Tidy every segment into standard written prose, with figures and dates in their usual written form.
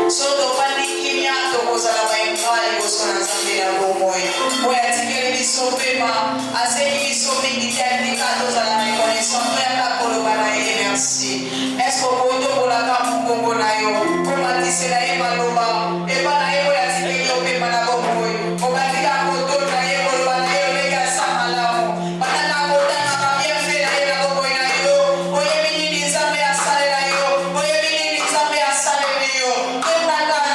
Soto pandikimia tokoza la maimali bosona zambe ya bomoi. Oya tikele bisopema, aseki bisomi ditiandika toza la maimoni somo ya kakolo bana ye merci. Esko koto kola kamu kongo na yo, komatise na ye maloba, eba na ye oya tikele opema na bomoi. Obatika koto na ye koloba na ye lega samalamo. Banana kota na kabia fe na ye na bomoi na yo. Oye minini zambe asale na yo, oye minini zambe asale na yo.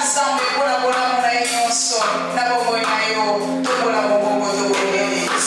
Ensemble pour la bonne amour et son na bobo na yo to pour la bobo to bobo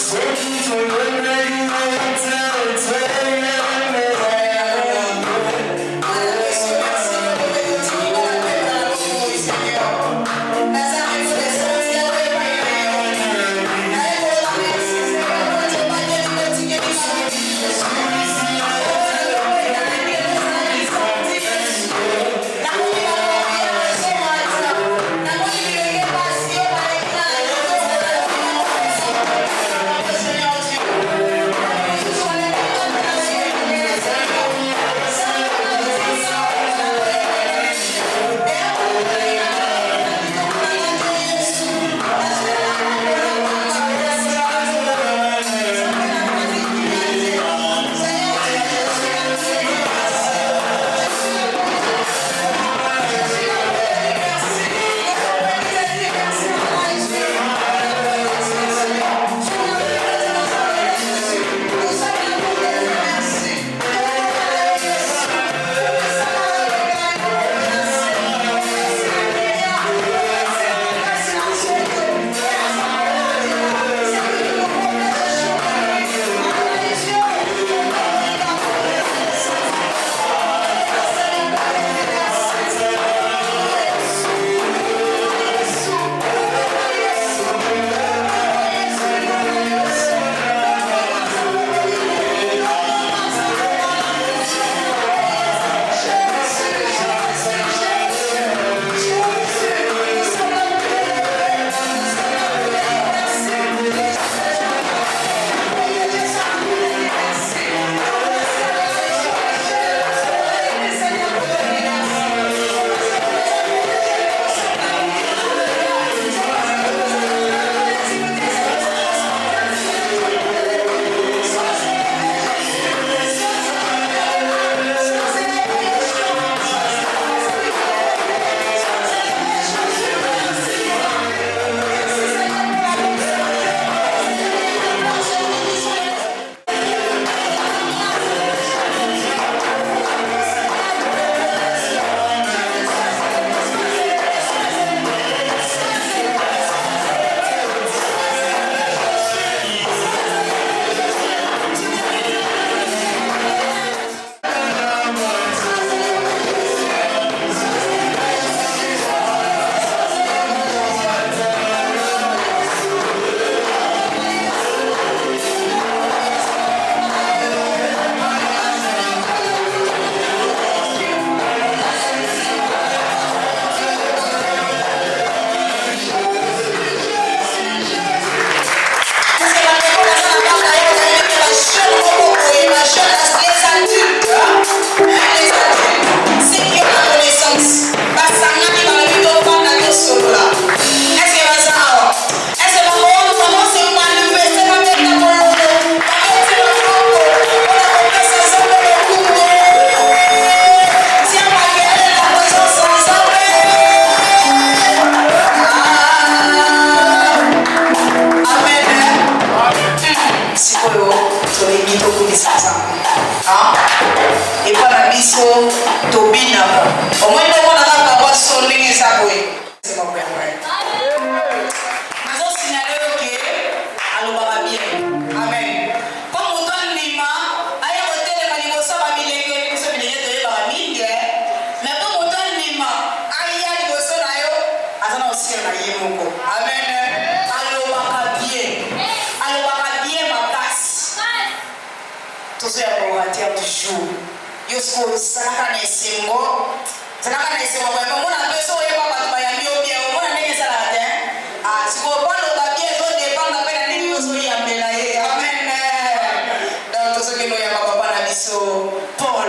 Paul,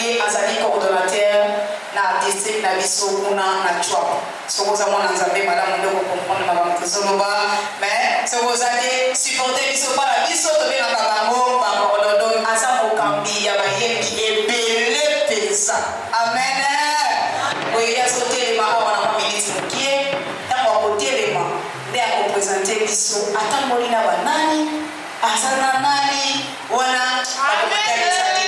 il est Azali coordonnateur, la musique na biso kuna na chwa sokoza mwana nzambe madame ndoko comprendre na bamtozoloba mais sokoza te supporter biso para biso tobengaka bango bangorlodo aza mokambi ya bayembi ebele mpenza amen oyo azotelema awa na maminiti mokie ntango akotelema nde akopresente biso atamboli na banani aza na nani wana akomatalisa te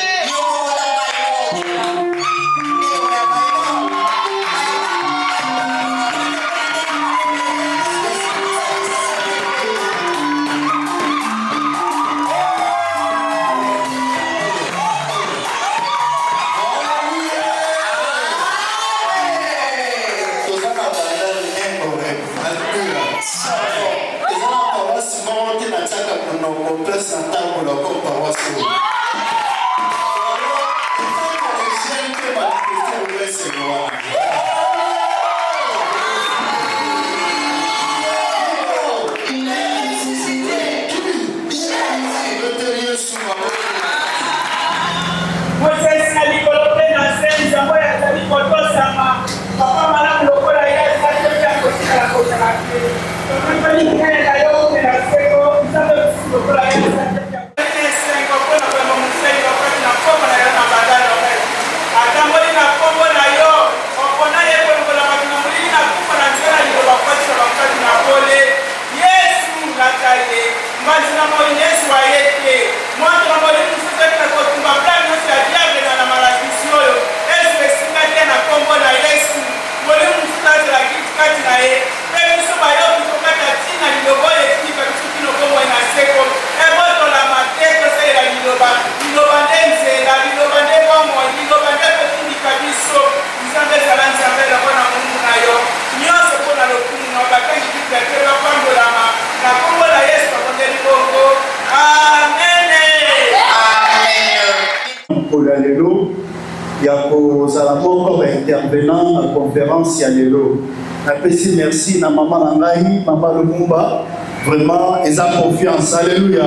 intervenant à la conférence Yalelo. Merci à maman Nangaï, maman Lumumba. Vraiment, ils ont confiance. Alléluia.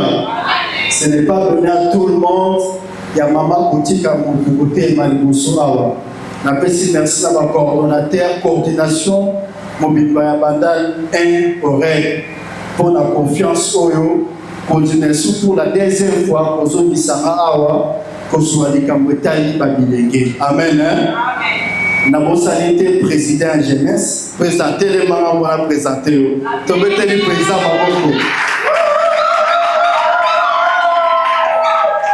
Ce n'est pas donné à tout le monde. Il y a maman Koutika Moukouté et Maliboussou Awa. Merci à ma coordonnateur, coordination, Mobile Bandal, 1 oreille. Pour la confiance, Oyo. Continuez surtout la deuxième fois, pour ceux qui sont Awa. Amen. Nabosanité président jeunesse, présenter les mamans, on va présenter. Tombez le président Maboko.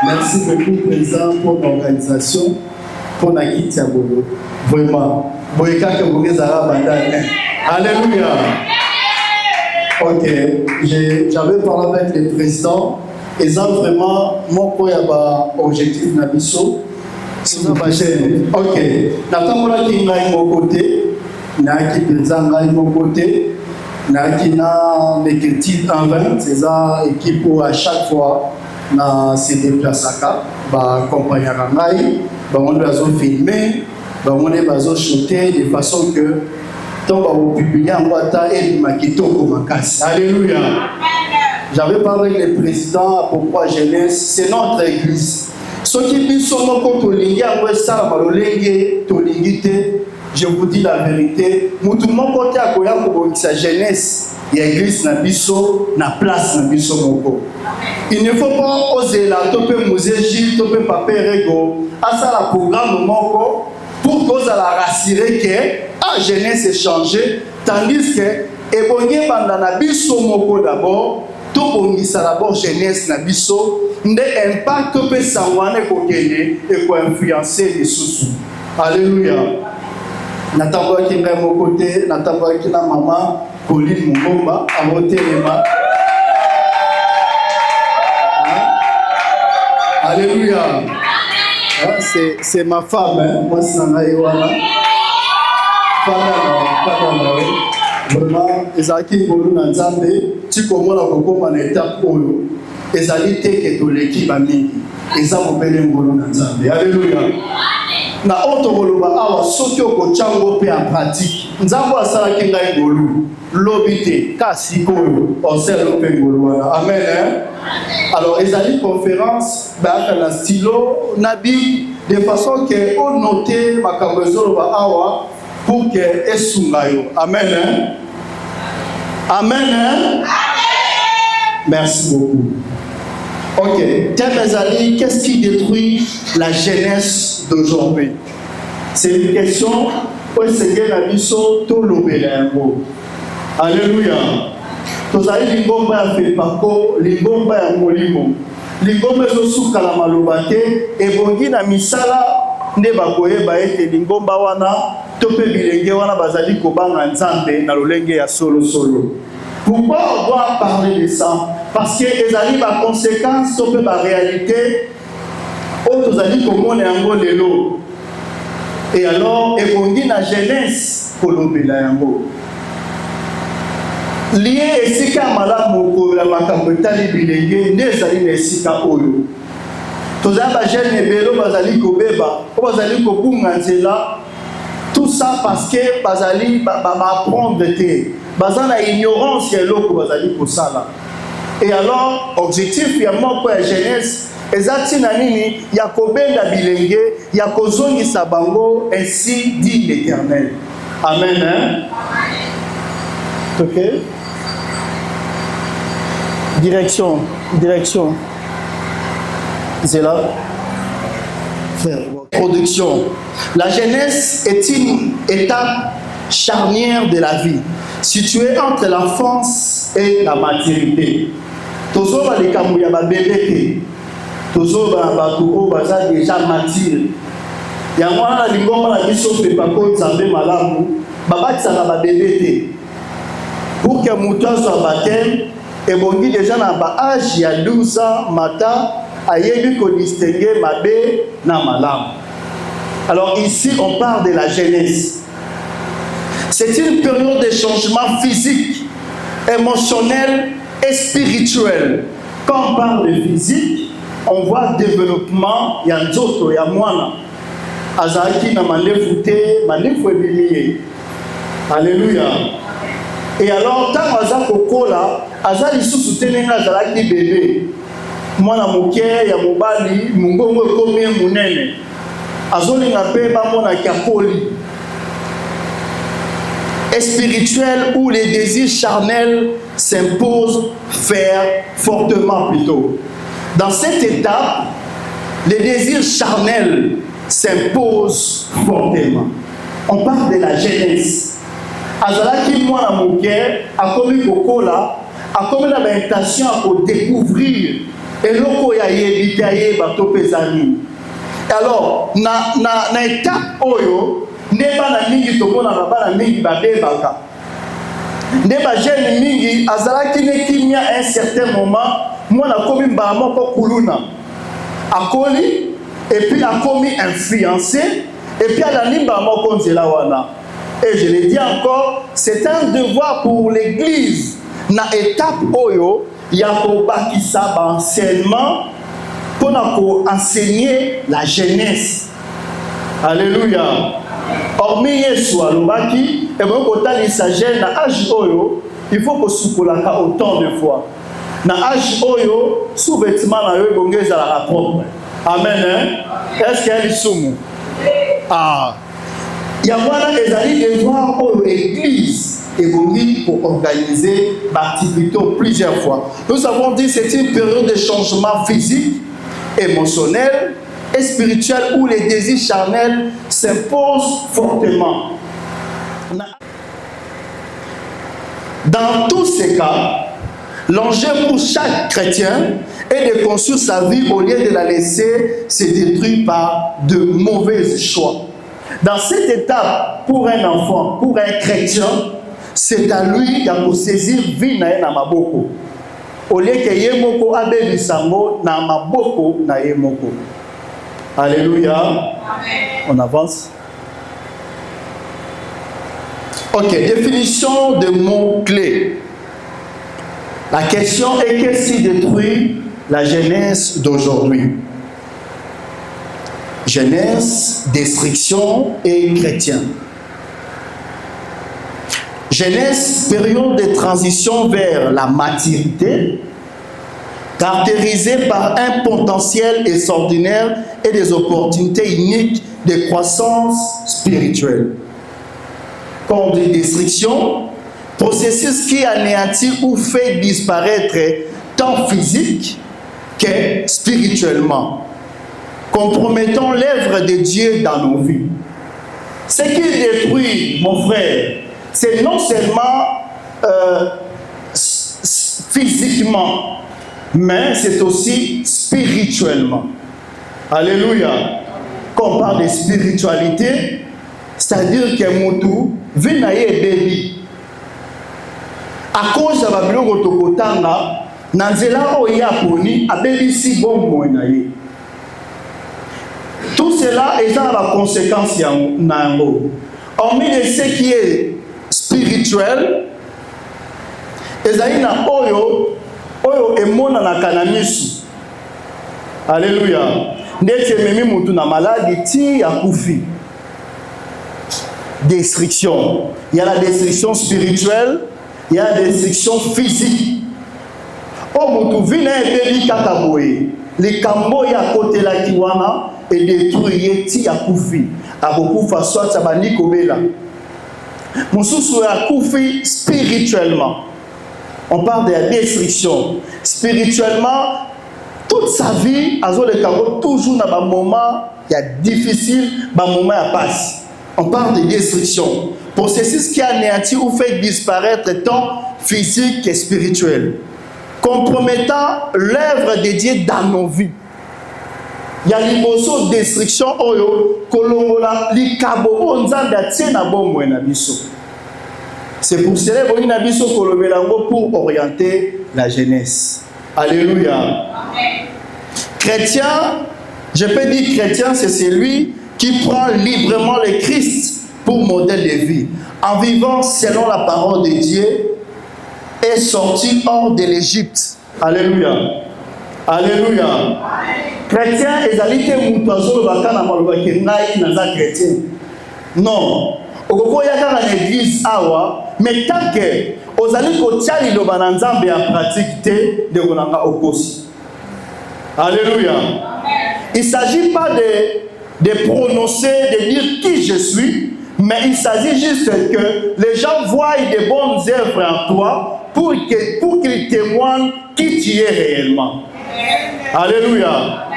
Merci beaucoup président pour l'organisation, pour la guide Bolo. Vraiment, Boyka que vous êtes à la Alléluia. Ok, j'avais parlé avec le président. Et ça vraiment, mon objectif Nabiso. Ok. Natambola qui n'a mon côté, n'a qui présente mon côté, n'a qui n'a l'équipe en 20, c'est ça équipe où à chaque fois na se déplace à bah compagnie à Rangaï, bah on doit filmer, bah on doit shooter de façon que tant que vous publiez en boîte et makito comme casse. Alléluia. J'avais parlé avec le président à pourquoi jeunesse, c'est notre église. Ce qui sont nos tolingi après ça, je vous dis la vérité. Tout le monde côté à Koya pour sa jeunesse, il y a église na biso, na place na biso moko. Il ne faut pas oser la topé musée Gilles, topé papier rego, à ça la programme moko pour cause à la rassurer que la jeunesse est changée, tandis que ebonye banda na biso moko d'abord. Tout ça d'abord jeunesse na biso nde impact peut s'envoyer kokene et ko influencer les sous. Alléluia. Natamba ki ngai mon côté, natamba ki na maman Pauline Mungomba à Motelema. Alléluia. C'est ma femme, hein. Moi c'est ngai wana. Vraiment, ezaki ngolu na nzambe tikomona kokoma na étape oyo ezali te ke toleki bamingi eza mobele ngolu na nzambe. Alléluia. Na oto koloba awa soki okochango pe en pratique nzambe asalaki ngai ngolu lobi te kasi koyo oselo pe ngolu wana. Amen. Alors ezali conférence baaka na stylo nabi de façon que on note makambo awa pour que esungayo. Amen. Hein? Amen. Hein? Merci beaucoup. Ok. Thème Ezali, qu'est-ce qui détruit la jeunesse d'aujourd'hui? C'est une question pour essayer la mission tout l'obéléango. Alléluia. Tozali lingomba ya fepako, lingomba ya molimo. Lingomba ezosuka la malobate, ebongi na misala nde bakoyeba ete lingomba wana to pe bilenge wana bazali kobanga nzambe na lolenge ya solo solo. Pourquoi on doit parler de ça? Parce que ezali ba conséquences to pe ba réalité o tozali komona yango lelo. Et alors ebongi na jeunesse kolobela yango. Lié esika malamu ko la makambo etali bilenge nde ezali na esika oyo. Tozali ba jeune ebelo bazali kobeba, o bazali kobunga nzela. Tout ça parce que bazali ba apprendre te. Bazana ignorance ya loko bazali kosala. Et alors objectif ya moko ya jeunesse ezati na nini ya kobenda bilenge ya kozongisa bango, ainsi dit l'Éternel. Amen. Hein? OK. Direction. C'est là. Production. La jeunesse est une étape charnière de la vie, située entre l'enfance et la maturité. Toujours les kamouya ba bébé, toujours ba tout baza déjà mature. Ya mwana lingoma la biso pe pa ko nzambe malamu, babatisa ba bébé. Pour que muto soit baptême, et bongi déjà na ba âge ya 12 ans mata ayebi ko distinguer mabe na malamu. Alors ici on parle de la jeunesse. C'est une période de changement physique, émotionnel et spirituel. Quand on parle de physique, on voit développement, il y a un autre, il y a moins. Azaki na mandefu te, mandefu ebimiye. Alléluia. Et alors, tant Azak Okola, Azali sous tenenga Azalaki bébé. Mwana moke ya mobali, mungongo komie munene. Azoli na pe ba mona kiakoli. Spirituel où les désirs charnels s'imposent fortement plutôt. Dans cette étape, les désirs charnels s'imposent fortement. On parle de la jeunesse. Azalaki mwana moke akomi kokola akomi na l'intention à découvrir eloko ya yebita yeba to pesani. Alors na étape oyo ndeba na mingi tomona na bana mingi babebaka. Ndeba jeune mingi azalaki ne kimia à un certain moment mwana komi mba moko kuluna. Akoli et puis akomi influencé et puis alanimba moko nzela wana. Et je le dis encore, c'est un devoir pour l'église na étape oyo ya ko bakisa ba enseignement pour enseigner la jeunesse. Alléluia. Hormis Yesu alobaki et bon kotali sa jeune na âge oyo, il faut que soukolaka autant de fois. Na âge oyo sous-vêtement na yo bongeza la propre. Amen. Hein? Est-ce qu'il y a des soumou? Ah. Il y a des devoirs pour l'église et pour organiser l'activité plusieurs fois. Nous avons dit que c'est une période de changement physique, émotionnel et spirituel où les désirs charnels s'imposent fortement. Dans tous ces cas, l'enjeu pour chaque chrétien est de construire sa vie au lieu de la laisser se détruire par de mauvais choix. Dans cette étape, pour un enfant, pour un chrétien, c'est à lui de saisir vie na maboko. Au lieu que yemoko abe bisango na maboko na yemoko. Alléluia. Amen. On avance. Ok, définition de mots-clés. La question est qu'est-ce qui détruit la jeunesse d'aujourd'hui? Jeunesse, destruction et chrétien. Jeunesse, période de transition vers la maturité. caractérisé par un potentiel extraordinaire et des opportunités uniques de croissance spirituelle. Comme des destructions, processus qui anéantit ou fait disparaître tant physique que spirituellement, compromettant l'œuvre de Dieu dans nos vies. Ce qui détruit, mon frère, c'est non seulement physiquement, mais c'est aussi spirituellement. Alléluia. Quand on parle de spiritualité, c'est-à-dire que Moutou vit na ye baby. À cause de la biloko tokotanga, na nzela oyo ya poni abebisi bomoi na ye. Tout cela est dans la conséquence yango. Hormis de ce qui est spirituel, ezali na oyo emona na kanamisu. Alléluia. Ndeke memi mutu na maladi ti akufi. Destruction. Il y a la destruction spirituelle, il y a la destruction physique. Oh mutu vina ebebi kaka boye. Les kambo ya kote la kiwana et détruire ti akufi. Akokufa soit sabani kobela. Mususu akufi spirituellement. On parle de la destruction. Spirituellement, toute sa vie, toujours dans un moment difficile, un moment à passer. On parle de destruction. Processus qui anéantit ou fait disparaître tant physique et spirituel, compromettant l'œuvre de Dieu dans nos vies. Il y a une destruction, c'est pour cela que pour orienter la jeunesse. Alléluia. Amen. Chrétien, je peux dire chrétien, c'est celui qui prend librement le Christ pour modèle de vie, en vivant selon la parole de Dieu, est sorti hors de l'Égypte. Alléluia. Alléluia. Amen. Chrétien, chrétien. Non. L'église awa, mais tant que aux allez kotia liloba na nzambe en pratique de konanga okosi. Alléluia. Il ne s'agit pas de prononcer, de dire qui je suis, mais il s'agit juste que les gens voient de bonnes œuvres en toi pour qu'ils témoignent qui tu es réellement. Alléluia.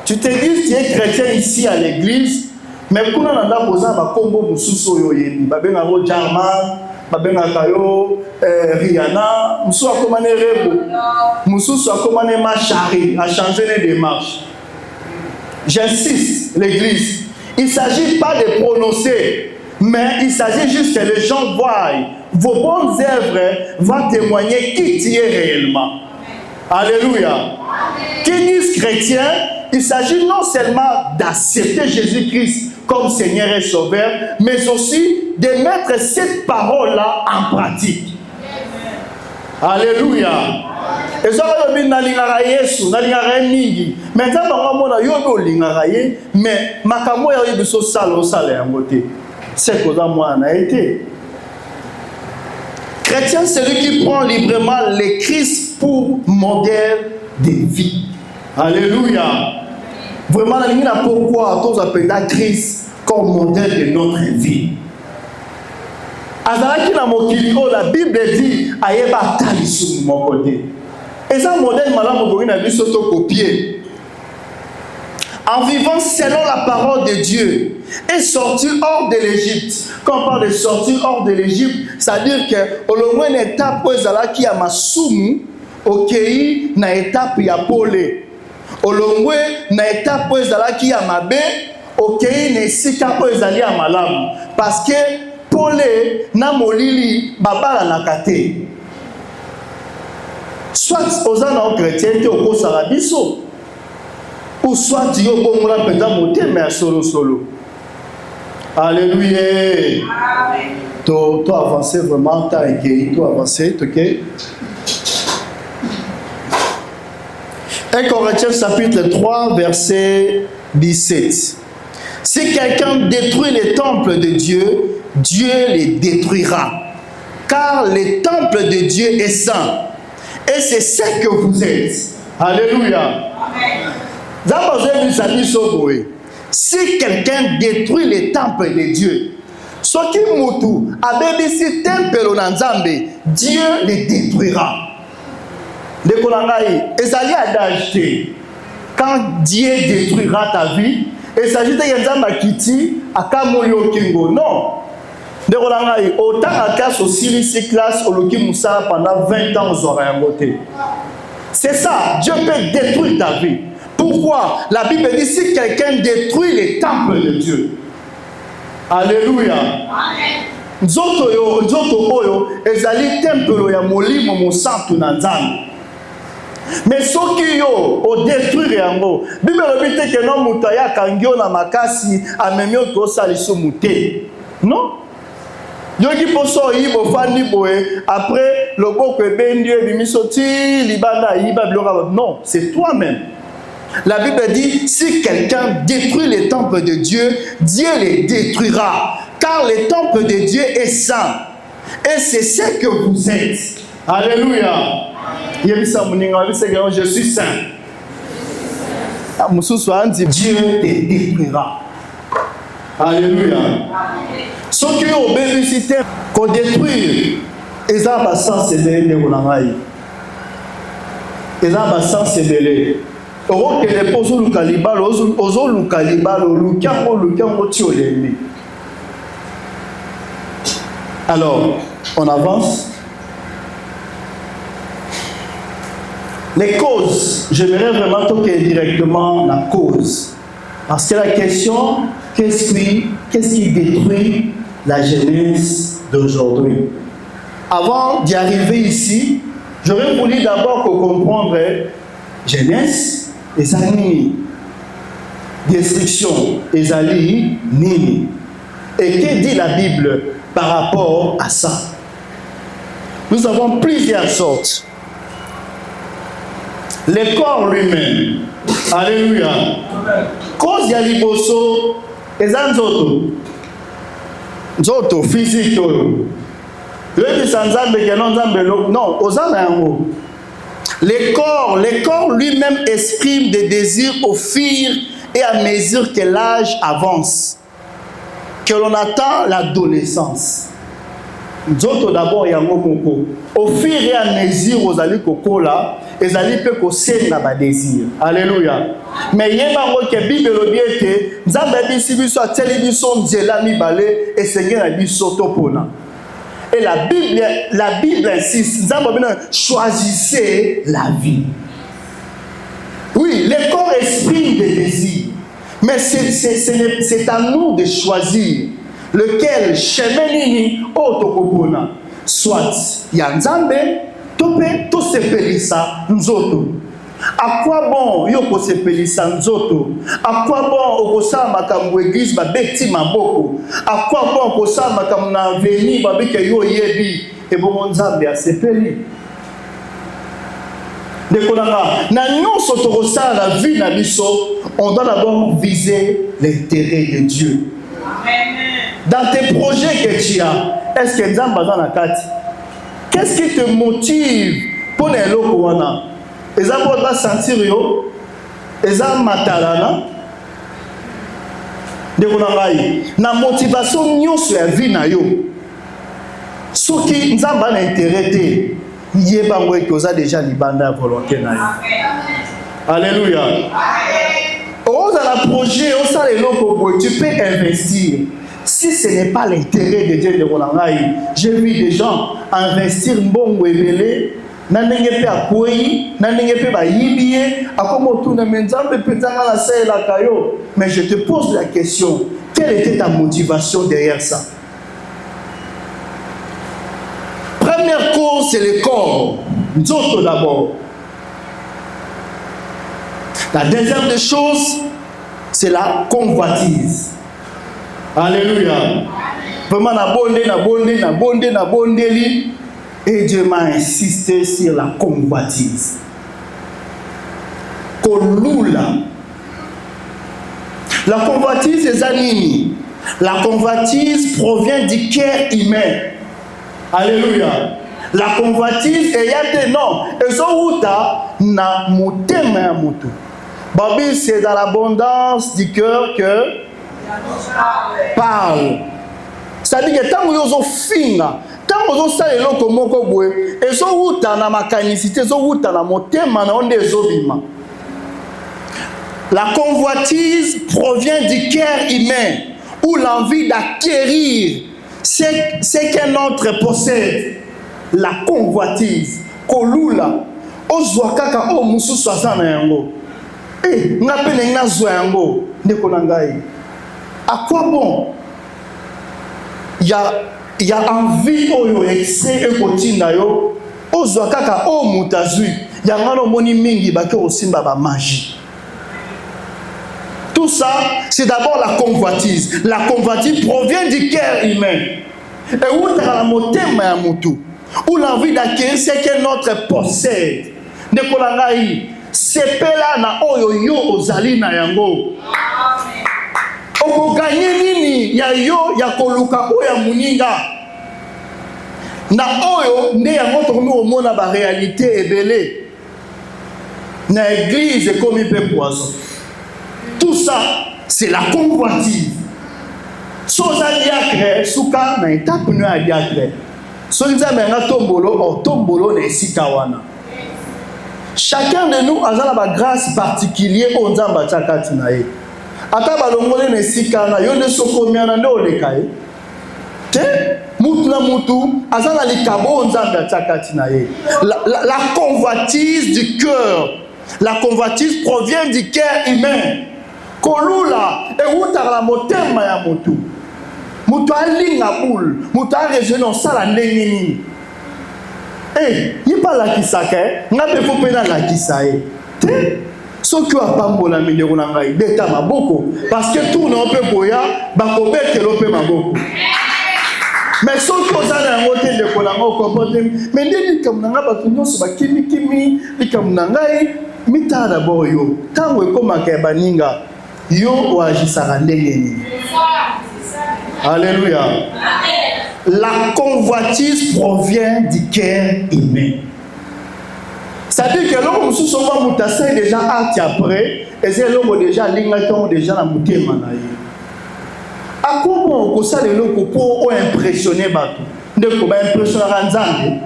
Tu te dis tu es chrétien ici à l'église, mais quand on a posé un combo mususu yoyebi, babenga ko Jarman, babenga kayo Rihanna, mususu akomane Rebo, mususu akomane Machari, a changé les démarches. J'insiste, l'église, il ne s'agit pas de prononcer, mais il s'agit juste que les gens voient vos bonnes œuvres vont témoigner qui tu es réellement. Alléluia. Qui disent chrétiens, il s'agit non seulement d'accepter Jésus-Christ comme Seigneur et Sauveur, mais aussi de mettre cette parole-là en pratique. Alléluia. Et ça va bien n'alingara Yesu, n'alingara mingi. Maintenant, on va yo lingara ye, mais makamo ya yo biso salo en beauté. C'est quoi moi en a été. Chrétien, c'est lui qui prend librement le Christ pour modèle de vie. Alléluia. Vraiment, pourquoi tous appellent Christ comme modèle de notre vie. Azalaki na mokili o la Bible dit ayeba talisu mon côté. Et ça modèle malamu boyi na biso to copier. En vivant selon la parole de Dieu et sorti hors de l'Égypte. Quand on parle de sortir hors de l'Égypte, c'est-à-dire que au moins une étape où ezalaki ya masumu okei na étape ya pole. Olongwe na étape où ezalaki ya mabe okei na esika où ezali ya malamu parce que pole na molili babala na kate soit ozana o chrétien te okosala biso ou soit yo bongola peza motema ya solo. Alléluia. Amen. To avancer vraiment ta écrit, to avancer, ok? 1 Corinthiens chapitre 3 verset 17. Si quelqu'un détruit les temples de Dieu, Dieu les détruira. Car le temple de Dieu est saint. Et c'est ce que vous êtes. Alléluia. Si quelqu'un détruit les temples de Dieu, ce qui mutu abebisi temple na Nzambe, Dieu les détruira. De kolangai, ezali adage. Quand Dieu détruira ta vie, il s'agit de Nzamba kiti akamolio kingo. Non. De kolangai, autant à classe aussi les classes au loki Moussa pendant 20 ans aux aura voté. C'est ça, Dieu peut détruire ta vie. Pourquoi? La Bible dit si quelqu'un détruit les temples de Dieu. Alléluia. Nzoto oyo ezali temple ya molimo mosantu na Nzambe. Mais soki yo o détruire yango, Bible lobi te ke no mutu ayakangio na makasi amemi yo tosaliso mute. Non? Yoki poso yibo fandi boye après loboko ebendi ebimiso ti libanda yiba biloko. Non, c'est toi-même. La Bible dit, si quelqu'un détruit les temples de Dieu, Dieu les détruira. Car le temple de Dieu est saint. Et c'est ce que vous êtes. Alléluia. Je suis saint. Dieu les détruira. Alléluia. Ce qui est au bénéficiaire, qu'on détruit, ils ont un sens de l'année. Ils ont un sens de l'année. Alors, on avance. Les causes, j'aimerais vraiment toquer directement la cause. Parce que la question, qu'est-ce qui détruit la jeunesse d'aujourd'hui? Avant d'y arriver ici, j'aurais voulu d'abord comprendre jeunesse. Ezali destruction, ezali nini. Et que dit la Bible par rapport à ça? Nous avons plusieurs sortes. Le corps lui-même. Alléluia. Cause ya liboso, eza nzoto. Nzoto physique. Non, ozana yango. Le corps lui-même exprime des désirs au fur et à mesure que l'âge avance, que l'on atteint l'adolescence. Nzoto d'abord yango moko. Au fur et à mesure aux ali kokola, les ali peut kosenga ba désir. Alléluia. Mais yebango ke Bible lobiete, nzambe bisi biso ateli biso nzela mibale esenge na biso topona. Et la Bible insiste, choisissez la vie. Oui, le corps exprime des désirs, mais c'est à nous de choisir lequel chemin nini otokopona. Soit yanzambe, tope to sepelisa nzoto. À quoi bon yoko sepelisa nzoto? À quoi bon okosa makambo église ba beti maboko? À quoi bon okosa makambo na veni ba beke yo yebi e bon nzambe a sepeli? Dekolanga na nyonso tokosa la vie na biso, on doit d'abord viser l'intérêt de Dieu. Dans tes projets que tu as, est-ce que nzambe dans la carte? Qu'est-ce qui te motive pour les lokowana? Et ça peut pas sentir yo, et ça matalana. De konangai, na motivation nyonso ya vie na yo. Soki nzamba na intérêt te, yeba ngwe koza déjà libanda volonté na yo. Alléluia. Oza la projet, oza le loko, tu peux investir. Si ce n'est pas l'intérêt de Dieu de konangai, j'ai vu des gens investir mbongo ebele. Mais je te pose la question, quelle était ta motivation derrière ça? Première cause, c'est le corps. Nzoto d'abord. La deuxième des choses, c'est la convoitise. Alléluia. Vraiment, na bonde li. Et Dieu m'a insisté sur la convoitise. Kolula. La convoitise est anime. La convoitise provient du cœur humain. Alléluia. La convoitise est yate non. Et so uta na motema ya moto. Babi, c'est dans l'abondance du cœur que parle. C'est-à-dire que tant que vous avez finga, tant que vous avez eloko moko boye, ezo wuta na makanisite, ezo wuta na motema na onde ezo bima. La convoitise provient du cœur humain, ou l'envie d'acquérir ce qu'un autre possède. La convoitise, kolula, ozwa kaka o mususu aza na yango. Nga pene nga zwa yango, ndeko na ngai. À quoi bon? Il y a envie oyo excès ekotinda yo, ozwa kaka o mutazui, yangano moni mingi bake osimba ba magie. Tout ça, c'est d'abord la convoitise. La convoitise provient du cœur humain. Et où t'as la motema ya mutu, ou l'envie d'acquérir ce qu'un autre possède. Ndeko na ngai, sepela na oyo yo ozali na yango. Oko gagner nini ya yo ya koluka oya muninga. Na oyo nde yango tokomi omona ba réalité ebele. Na église comme il peut poison. Tout ça, c'est la convoitise. Soza diacre, souka na étape no ya diacre. Soza menga tombolo, tombolo na esika wana. Chacun de nous a la grâce particulière au nzamba tchakati na ye. Ata balongole na esika na yo ne sokomiana ndo olekaye. Te mutu na mutu azala likabo nzamba tchakati na ye. La convoitise du cœur. La convoitise provient du cœur humain. Kolula e wuta la motema ya mutu. Mutu alinga boule, mutu a rejeune en sala ndenge nini. Il pas la kisake, n'a pas faut pena la kisae. Ce que a pambola milero na ngai beta maboko parce que tout non peut boya ba ko bete lope maboko. Mais ce que ça na ngote de kola ngoko pote mais ndeni kamna ba tunyoso ba kimi kimi likamna ngai mita d'abord yo tango ekoma ka baninga yo oagisaka ndenge nini. Alléluia. La convoitise provient du cœur humain. C'est-à-dire que l'homme sous son mutassé déjà acte après, et c'est l'homme déjà l'ingaton déjà la mouté manaï. À quoi bon que ça les locaux pour impressionner bateau? Ne faut pas impressionner Ranzang.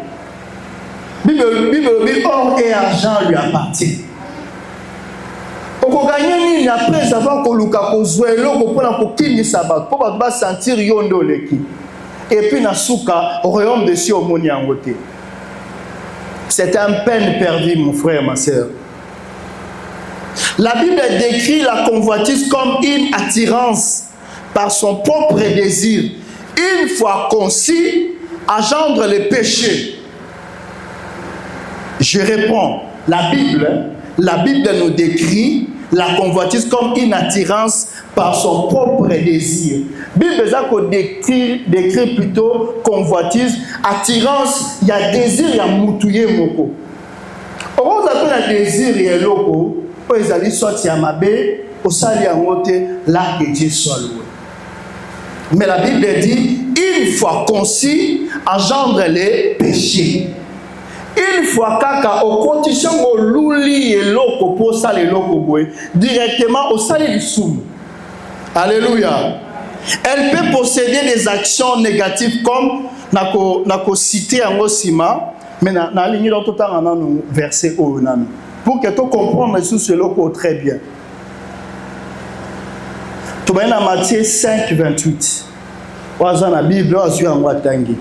Bible, or et argent lui appartient. Pour gagner ni après savoir que Luka kozwe loko pour la kokini sabat pour pas sentir yondo leki. Et puis nasuka royaume de cieux au moni angote. C'est un peine perdue mon frère ma sœur. La Bible décrit la convoitise comme une attirance par son propre désir. Une fois conçu, engendre le péché. Je réponds, la Bible nous décrit la convoitise comme une attirance par son propre désir. La Bible décrit plutôt convoitise, attirance, il y a désir, il y a moutouye moko. On appelle un désir et un loco, ils allaient sortir à ma baie, au salut à monter, là que Dieu soit loué. Mais la Bible dit, une fois conçu, engendre les péchés. Une fois kaka au condition au louli et loko pour ça les loko boy directement au salut du soum. Alléluia. Elle peut posséder des actions négatives comme nako cité en osima mais na ligne dans tout temps en verset au nami pour que tu comprennes sous ce loko très bien. Tu vas dans Matthieu 5:28. Oza na Bible ozu en watangi.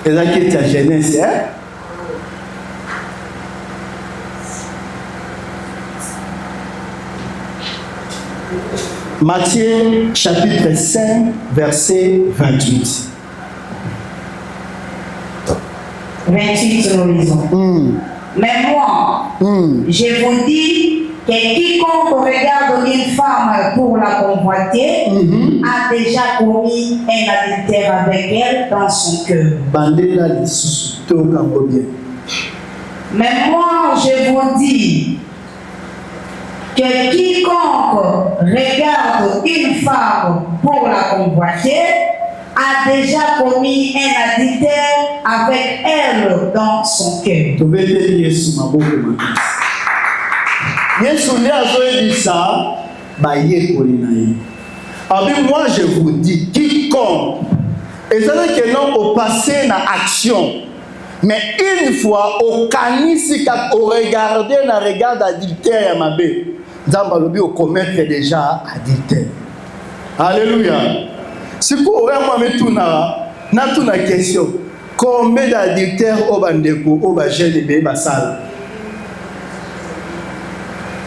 Et là, qui est ta Genèse, hein? Matthieu, chapitre 5, verset 28. 28 sur l'horizon. Mais moi, je vous dis que quiconque regarde une femme pour la convoiter a déjà commis un adultère avec elle dans son cœur. Mais moi, je vous dis que quiconque regarde une femme pour la convoiter a déjà commis un adultère avec elle dans son cœur. Moi je vous dis, quiconque, et ça veut dire que non, au passé, na action, mais une fois, au canisi, au regarder, na regard d'adultère, ma bé, Zambalobi, au commettre déjà adultère. Alléluia. Si vous avez tout na question, combien d'adultères au bandeko, au bagel de bé, basal?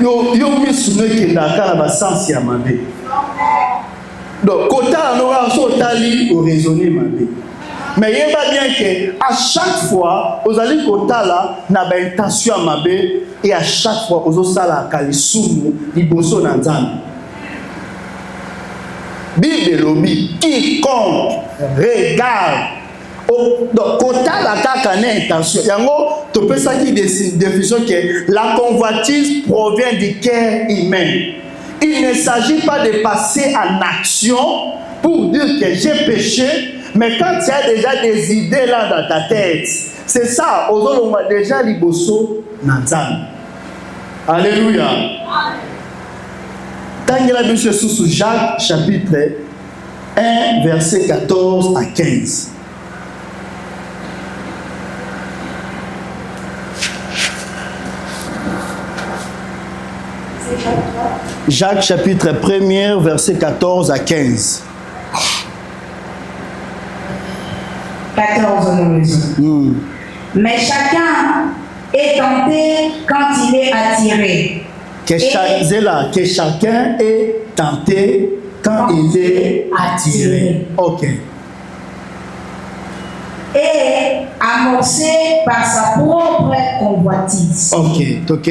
Yo mis sous le qui n'a qu'à la sens ya ma bé. Donc, quand on a au raisonner, mais il y a bien que à chaque fois, vous allez côté là, n'a pas intention à mabé et à chaque fois, vous allez la kalisoumu, liboso nanzan. Bible lobby, quiconque regarde. Donc, côté là, t'as une intention. Yango, tu peux ça qui définition que la convoitise provient du cœur humain. Il ne s'agit pas de passer en action pour dire que j'ai péché, mais quand tu as déjà des idées là dans ta tête, c'est ça, on a déjà liboso nanzan. Alléluia. Tangela Monsieur sous Jacques chapitre 1 verset 14 à 15. Jacques chapitre 1er verset 14 à 15. 14 nous lisons. Mais chacun est tenté quand il est attiré. Que chacun est tenté quand il est attiré. Ok. Et amorcé par sa propre convoitise. Ok.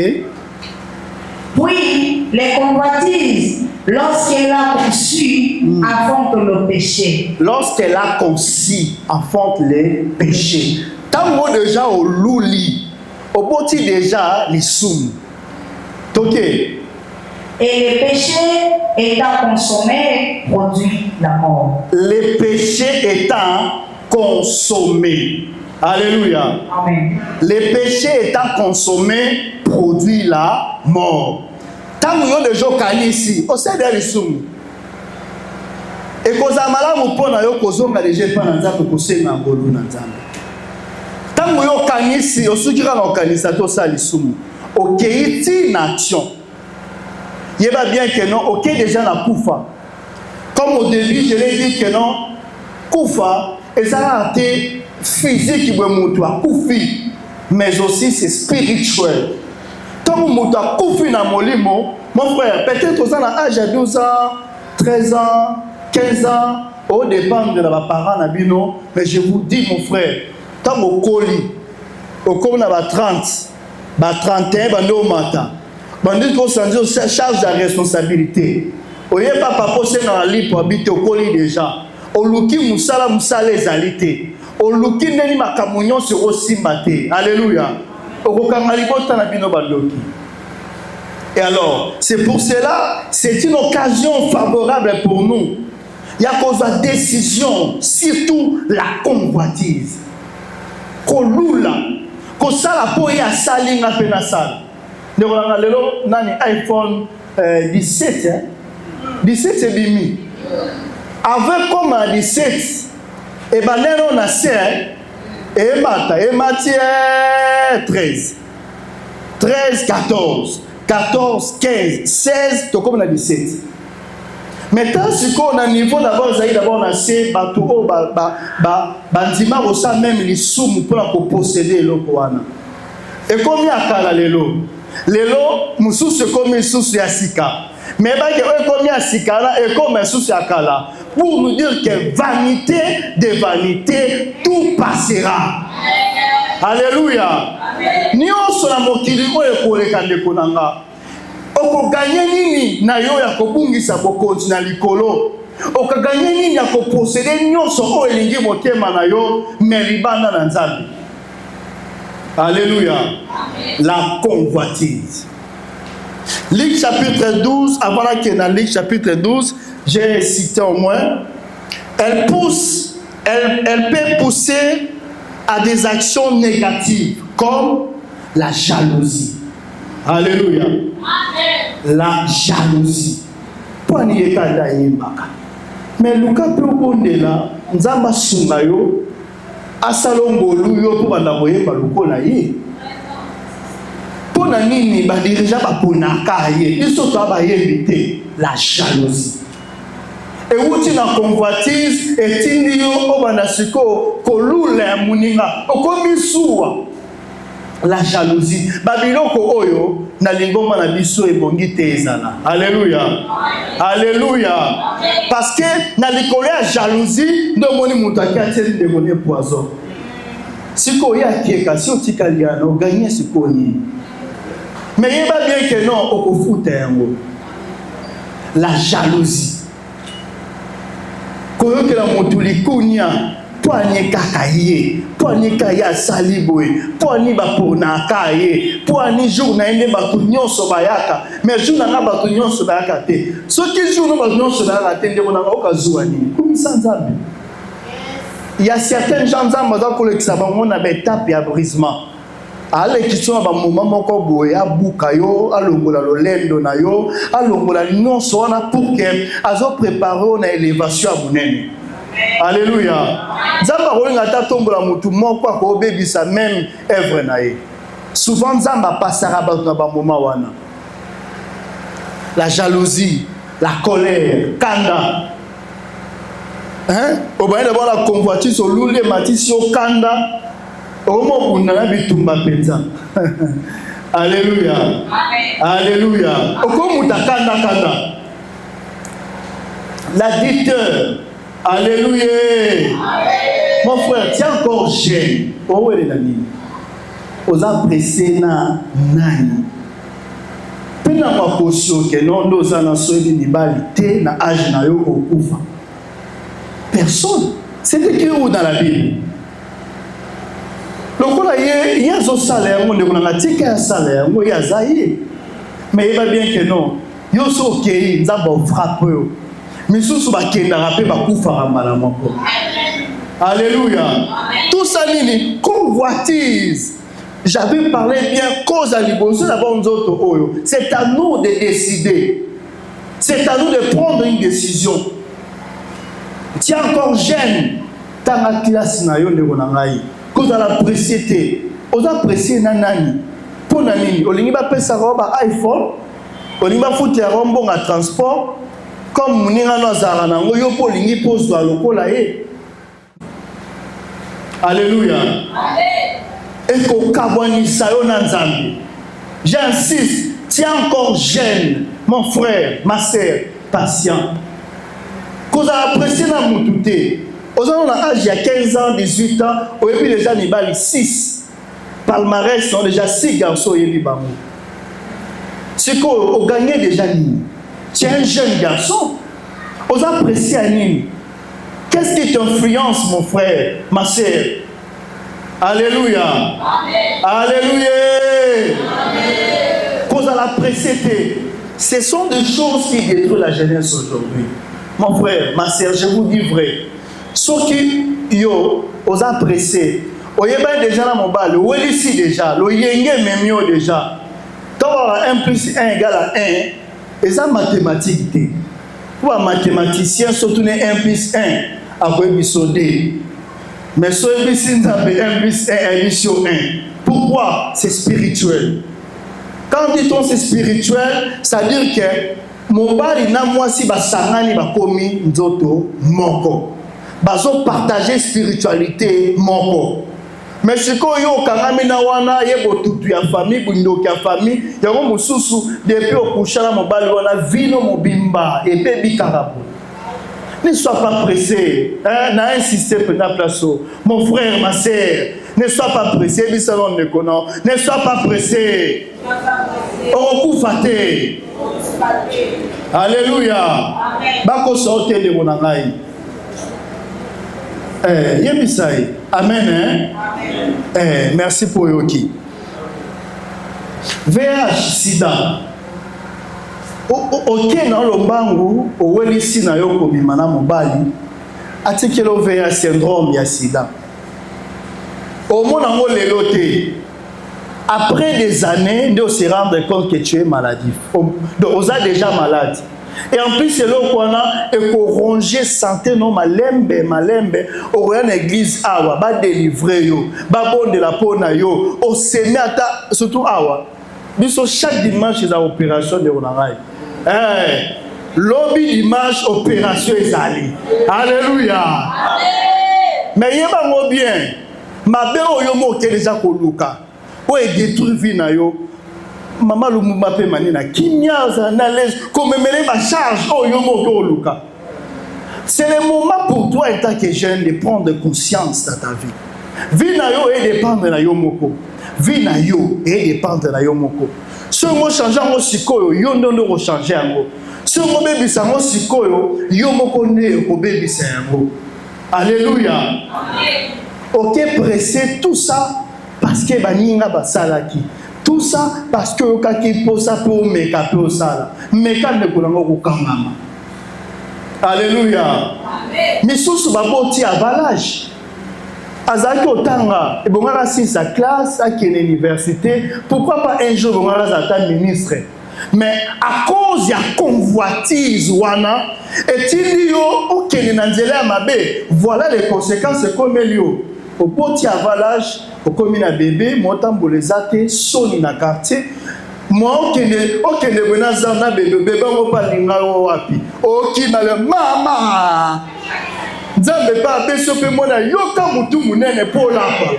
Puis, les convoitises, lorsqu'elle a conçu, affrontent le péché. Lorsqu'elle a conçu, affronte les péchés. Tant que déjà au louli, au boti déjà les soum. Ok. Et le péché étant consommé, produit la mort. Les péchés étant consommés. Alléluia. Amen. Les péchés étant consommés, produit la mort. Tant que de gens qui ici, au sein de l'issue, et que ça malamu pona yo kozonga déjà pas na nzambe kosenga ngolu na nzambe. Tant que yo kanisi, au sukira na kanisa to sa l'issue, OK iti na action. Yeba bien que non, OK déjà na kufa. Comme au début je l'ai dit que non, kufa et ça a été physique qui mutu akufi, mais aussi c'est spirituel. Tant que mutu akufi na molimo, mon frère, peut-être aux âge à 12 ans, 13 ans, 15 ans, au dépend de la parents nabino, mais je vous dis mon frère, tant au colis, au colis na ba 30, ba 31, ba no mata. Bandit qu'on s'en charge de la responsabilité. Oye papa posé dans la lit pour habiter au colis déjà. Au luki musala les alités. Au luki neni makamunyon sur aussi maté. Alléluia. Au kokangalibota na bino bandoki. Et alors, c'est pour cela, c'est une occasion favorable pour nous. Il y a cause de décision, surtout la convoitise. Kolula, kosala po ya salinga penasal. Ne voilà lelo nani iPhone 17 hein? 17 c'est bimi. Avec comme 17 et ben on a 7 et matière 13 14 14 15 16 to comme on a 17. Maintenant si on a niveau d'abord on a 16 bateau bandima osa même les soum pour la posséder le koana. Et combien akala lelo mususu comme mususu ya sika. Mais bah que combien sika là et comme mususu akala pour nous dire que vanité de vanité tout passera. Alléluia. Ni on la mokili oyo koleka ndeko nanga. Oko gagner nini na yo ya kobungisa bokonzi na likolo. Oko gagner nini ya ko posséder nyonso oyo elingi motema na yo melibanda na nzambe. Alléluia. Amen. La convoitise. Luc chapitre 12, avant qu'il y ait dans Luc chapitre 12, j'ai cité au moins, elle pousse elle peut pousser à des actions négatives, comme la jalousie. Alléluia. La jalousie. Pour n'y être mais Luka peut là, Nzamba Sungayo, Asalongo Luyo pour Banaboye Balukola ye. Pour Nanini, Badirija Baponaka ye, ils sont à éviter la jalousie. Et où tu n'as convoitise, et tu n'y au Banasiko, Kolule Muninga, Okomisua. La jalousie. Babiloko Oyo, Nalingo Manabiso et Bongi Tezana. Alléluia. Alléluia. Parce que Nalikole la jalousie, de moni moutaki a tenu de moni poison. Si ko ya kieka, si o tikaliano, gagner ce qu'on y. Mais il va bien que non, au fout la jalousie. Koyo que la moutuli kunya, poigné kakaye, poigné kaya saliboé, poigné bapona kaye, poigné jour na ende batunyon sobayaka, mais jour na batunyon sobayaka te. Ce qui jour na batunyon sobayaka te, de mona okazouani. Comme ça nzambe. Il y a certains gens nzambe za ko lekisa bango na betape ya brisement. Ale kitso ba moment moko boye abuka yo, alongola lolendo na yo, alongola nyonso wana pour que azo préparer na élévation à munene. Alléluia. Nzamba kolinga ta tombola mutu moko ko bebisa même œuvre na ye. Souvent nzamba passera ba moment wana. La jalousie, la colère, kanda. Hein? Au moyen de voir la convoitise au loulé matisse au kanda. Au moment où on a bitumba penza. Alléluia. Alléluia. Au moment où kanda kanda. L'additeur. Alléluia. Mon frère, tiens encore jeune. Où est l'ami? Aux appréciés na nani. Pena ma caution que non nous en soyez nibalité na âge na yo okufa. Personne. C'est écrit où dans la Bible? Donc il y a un salaire, on a un salaire, il y a zaï. Mais il va bien que non. Il y a aussi ok, il y a un frappe. Mais sous ce baquet, il y a un peu de alléluia. Tout ça, c'est convoitise. J'avais parlé bien cause à l'ibosé d'abord nous autres. C'est à nous de décider. C'est à nous de prendre une décision. Tu es encore jeune. Tu as la classe na yo de konangai. Cause à l'apprécier. Aux apprécier nanani. Pour nanini. Olingi ba pesa roba iPhone. Olingi ba foutre rombo na transport. Comme muninga no zara na ngo yo po lingi pose do lokola ye. Alléluia. Amen. Et qu'au Kabouani Sayo Nanzambi. J'insiste, tu es encore jeune, mon frère, ma soeur, patient. Quand on a apprécié la moutouté, aux gens on a âge il y a 15 ans, 18 ans, au début déjà il y a 6. Palmarès sont déjà 6 garçons et libamou. C'est qu'on gagne déjà Nini. Tu es un jeune garçon. On a apprécié à Nini. Qu'est-ce qui t'influence, mon frère, ma soeur? Alléluia. Amen. Alléluia. Amen. Cause à la précédée, ce sont des choses qui détruisent la jeunesse aujourd'hui. Mon frère, ma soeur, je vous dis vrai. Ceux qui yo, os appréciés, on y a déjà dans mon bal, ou ici déjà, le yenge même déjà. Quand 1 plus 1 égale à 1, et ça mathématique. Pour un mathématicien, surtout 1 plus 1, après bisodé. Mais ce qui 1 plus 1 émission 1. Pourquoi? C'est spirituel. Quand dit-on c'est spirituel, ça veut dire que mon bari na moi si basangani bakomi nzoto moko. Bazo partager spiritualité moko. Mais ce qu'on yo kangami na wana yebo tutu ya famille bundoki ya famille yango mususu depuis au couchana mon bari wana vino mobimba et baby karabu. Ne sois pas pressé. Hein? N'a insisté pour ta place. Mon frère, ma soeur, ne sois pas pressé. Ne sois pas pressé. On faté. Alléluia. Bako sorte de mon angaï. Yebisai. Amen. Hein? Merci pour Yoki. VH Sida. Ok na lombangu owelisi na yo kobima na mobali atikeli oveya syndrome ya sida omona ngo lelo te. Après des années, on se rendre compte que tu es maladif. Donc, on est déjà malade. Et en plus, c'est là qu'on a rongé santé, non, malembe, au rien l'église, awa, ba délivrer yo, ba bon de la peau na yo, au sénat, surtout awa. Biso chaque dimanche, ils ont opération de Onarai. Lobby dimanche, opération est allée. Alléluia. Mais il y a bien. Ma belle oyomo qui est déjà koluka. Où est détruit vie na yo. Maman le mouma pe manina. Kinyaza na l'aise. Comme mêler ma charge oyomo koluka. C'est le moment pour toi en tant que jeune de prendre conscience dans ta vie. Vie na yo et dépendre na yo moko. Vie na yo et dépendre na yo moko. Si on change en sikoyo, yo ndondo changer en si on bébé ça en sikoyo, yo moko ne ko bébé ça en. Alléluia. Ok, pressé tout ça parce que baninga basalaki. Tout ça parce que okaki posa pour meka pour ça. Meka ne kolanga ko kangama. Alléluia. Amen. Mais sous baboti avalage. Azaki otanga, ebongara si sa classe, à quelle université, pourquoi pas un jour bongara zata ministre. Mais à cause de la convoitise wana, et-il yo okene nanzela mabe, voilà les conséquences comme elio. Au petit avalage, au commune à bébé, moi tambolezate, soni na quartier. Moi okene benaza na bébé, bébé mo pa linga wapi. Oki na le mama. Nzambe pa beso pe mona yoka mutu munene pola pa.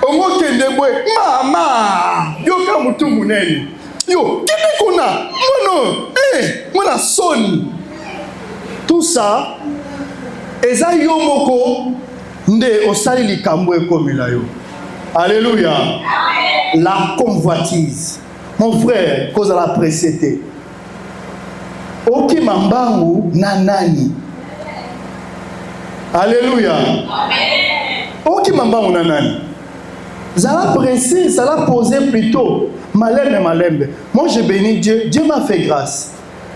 Ongo kende boy mama yoka mutu munene. Yo kende kuna mono mona soni. Tout ça eza yo moko nde osali likambo ekomela yo. Alléluia. La convoitise. Mon frère, cause à la précédé. Oki mambangu na nani. Alléluia. Ok, maman, on a nani. Ça l'a pressé, ça l'a posé plutôt. Malembe. Moi, j'ai béni Dieu. Dieu m'a fait grâce.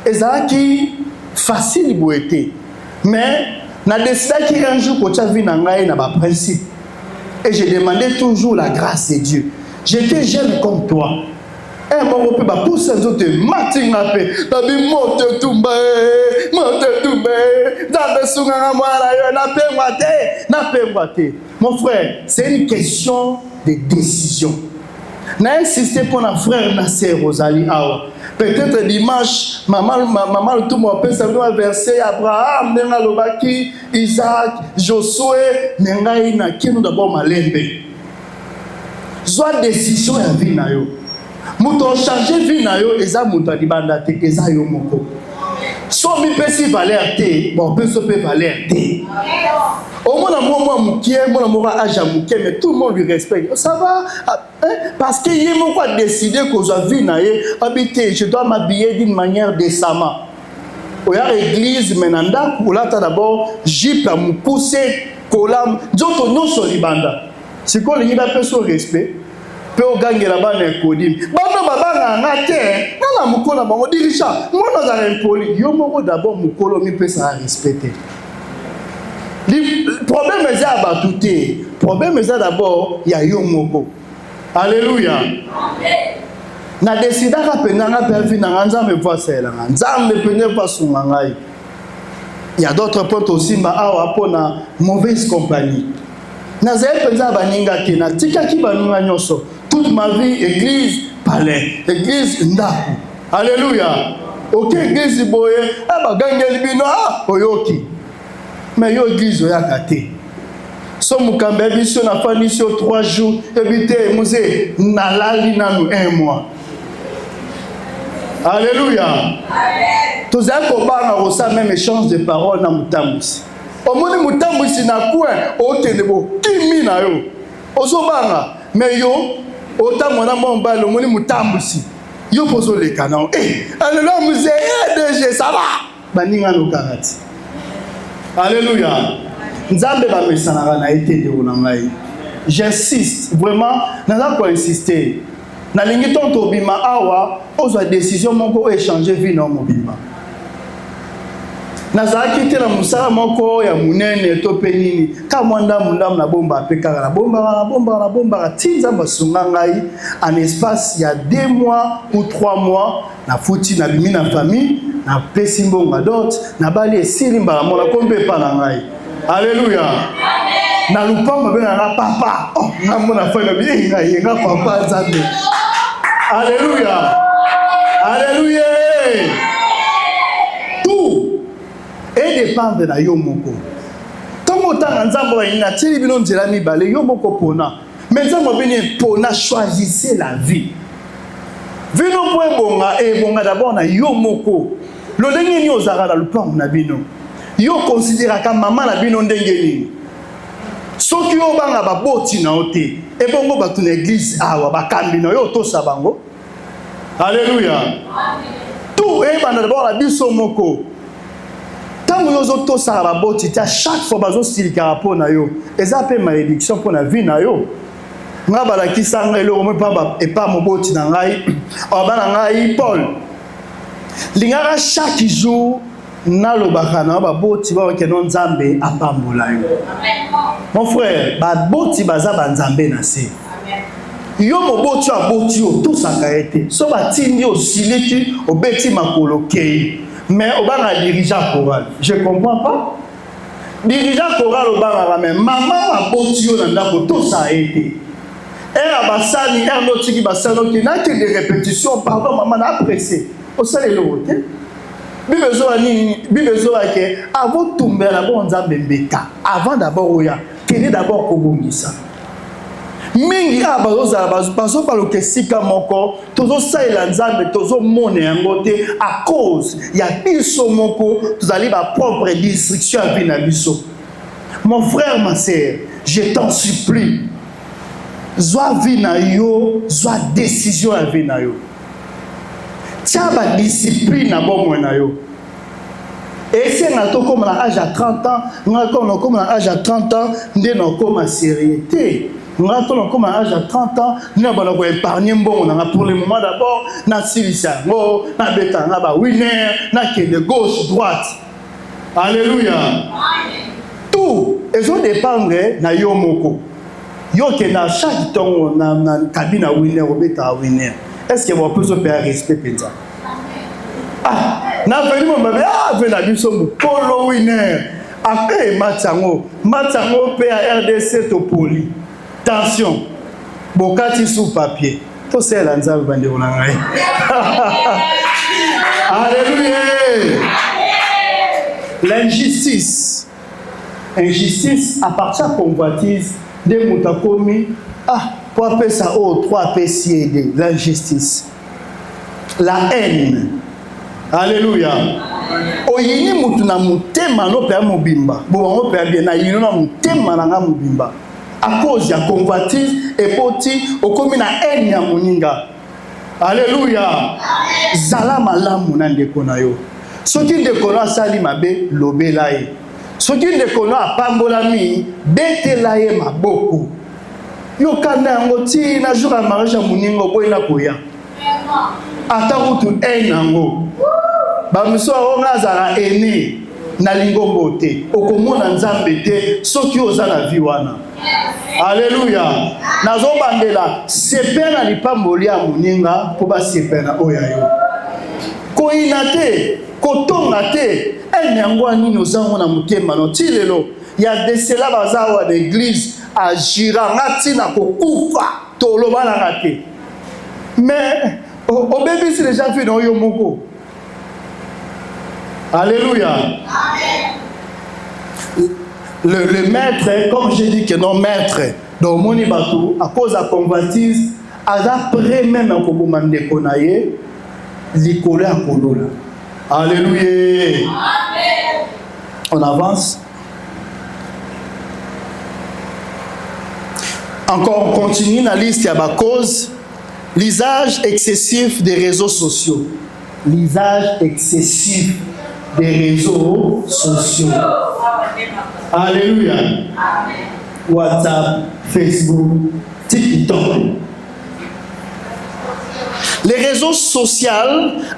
Et ça a qui facile pour être. Mais, n'a décidé qu'un jour, quand tu as vu un principe. Et j'ai demandé toujours la grâce de Dieu. J'étais jeune comme toi. Et mon père va pousser les autres matin la paix. Tabi monte tombe. Dabe sunga mwana yo na pe. Mon frère, c'est une question de décision. N'a insisté pour un frère Nasser Rosalie Awa. Peut-être dimanche, maman tout mon père ça doit verser Abraham, nenga lobaki, Isaac, Josué, nenga ina kinu d'abord malembe. Soit décision ya vie na yo. Muto changer vie na yo eza muto libanda te eza yo moko. So mi pesi valeur te, bon peso pe valeur te. Au moins moi mukie, moi mora aja mukie mais tout le monde lui respecte. Ça va parce que yé moko a décidé que je vie na ye habiter, je dois m'habiller d'une manière décemment. Oya église menanda kulata d'abord jipe mukuse kolam nzoto nyonso libanda. Siko lingi da peso respect. Pe ogangela bana ekodim bana babanga ngate nana mukolo bango dirisa mwana za impoli yo moko d'abord mukolo mi pesa respecter le problème est à batouté problème est d'abord ya yo moko. Alléluia. Amen. Na décida ka penanga pe vi na nzambe voisela nzambe pene pas sunga ngai. Il y a d'autres points aussi ma awa pona mauvaise compagnie. Na zé penza baninga ke na tika ki banunga nyoso. Toute ma vie, église, palais, église, ndaku. Alléluia. Ok, église, boye, bagangeli bino, oyoki. Mais yo église, oyakate. So mukambe biso na fani sur 3 jours, ebite musée, nalali nanu 1 mois. Alléluia. Tous un combat na rosa même échange de paroles na mutambusi. Omoni mutambusi na coin, otenebo, kimi na yo. Ozobanga, mais yo autant mon amour ba le moni mutambusi yo pozo le canon alléluia musée DG ça va baninga no karati. Alléluia. Nzambe ba mesana na été de ngai. J'insiste vraiment na ko insister na lingi tonto bima awa ozo décision moko échanger vie na mobima nazalaki te na mosala moko ya monene to mpe nini ka mwa ndamu na bomba mpe kaka nabombaka ti nzambe asunga ngai en espace ya 2 mois ou 3 mois nafuti nabimi na famille napesi mbongo dot nabali esili mbala mona kombe epa na ngai. Alléluia. Na lupango babengaka papa. Oh, ngamona fana bien yenga papa nzambe. Alléluia. Alléluia. Tout et dépendre na yo moko. Tongo tanga nzambo wa ina tili bino nzela mibale yo moko pona. Mais nzambo bini pona choisissez la vie. Vino po ebonga d'abord na yo moko. Lo ndenge ni ozaka na lupango na bino. Yo considère ka mama na bino ndenge nini. Soki yo banga baboti na ote ebongo batu na église awa bakambi na yo tosa bango. Alléluia. Tout et bana d'abord la biso moko. Tango yo zo tosa baboti ta chaque fois bazo silika po na yo. Eza pe malédiction po na vie na yo. Nga balaki sanga eloko mo pa e pa moboti na ngai. O bana ngai Paul. Lingara chaque jour nalobaka na baboti ba keno nzambe apambola yo. Mon frère, baboti baza banzambe na se. Yo moboti aboti yo tosaka ete. So batindi osiliki obeti makolo kei. Mais obanga dirigeant choral. Je comprends pas. Dirigeant choral obanga mais maman aboti yo na ndako tosa ete. Et abasani ernotiki basano ki na que des répétitions pardon maman na apprécié. Au sale le roté. Avant tomber la bonne nzambe mbeka avant d'abord oya kene d'abord kobongisa mingi bazo baloke sika moko tozo saela nzambe tozo mone yango te à cause ya biso moko tozali ba propre distriction ya bina biso. Mon frère ma sœur, je t'en supplie, zwa vie na yo, zwa décision ya vie na yo. Tia ba discipline na bomwe na yo. Et c'est na to comme na âge à 30 ans, na comme na âge à 30 ans, ndé na comme sérieuxité. Na to comme na âge à 30 ans, na ba ko épargner mbongo na pour le moment d'abord na silisa ngo na beta na ba winner na ke de gauche droite. Alléluia. Amen. Tout ezo dépendre na yo moko. Yo ke na chaque temps na cabine winner ou beta winner. Est-ce que vous pouvez faire respect pour ça? Ah, na venu mon bébé, ah, venu la biso polo winner. Après Matango PA RDC to poli. Tension. Bokati sous papier. Tout c'est la nzambe bande onangai. Alléluia. L'injustice. Injustice appartient à convoitise des moutakomi. Ah, pour appeler ça au 3 PCD, l'injustice, la haine. Alléluia. Oyini mutu na mutema no pe mobimba. Bo on pe bien na yino na mutema na mobimba. À cause ya convoitise et poti okomi na haine ya moninga. Alléluia. Zala malamu na ndeko na yo. Soki ndeko na sali mabe lobela ye. Soki ndeko na apambola mi betela ye maboko. Yo kanda yango ti na jour ya mariage ya moninga boy na koya. Ata kutu nango. Ba miso aronga zara ene na lingombo te. Okomona nzambe te soki oza na vie wana. Alléluia. Nazo bandela sepena lipamboli ya moninga po ba sepena oya yo. Koina te, kotonga te. Yango ani nozango na mutema no ti lelo. Ya desela bazawa d'église a girangati na kokufa toloba na raté. Mais au bébé c'est déjà fait dans yo moko. Alléluia. Le maître, comme j'ai dit que non maître dans moni batou à cause de convoitise après même en kobomande konaye likolo ya kolola. Alléluia. Amen. On avance. Encore, on continue la liste, il y a ma cause. L'usage excessif des réseaux sociaux. L'usage excessif des réseaux sociaux. Alléluia. WhatsApp, Facebook, TikTok. Les réseaux sociaux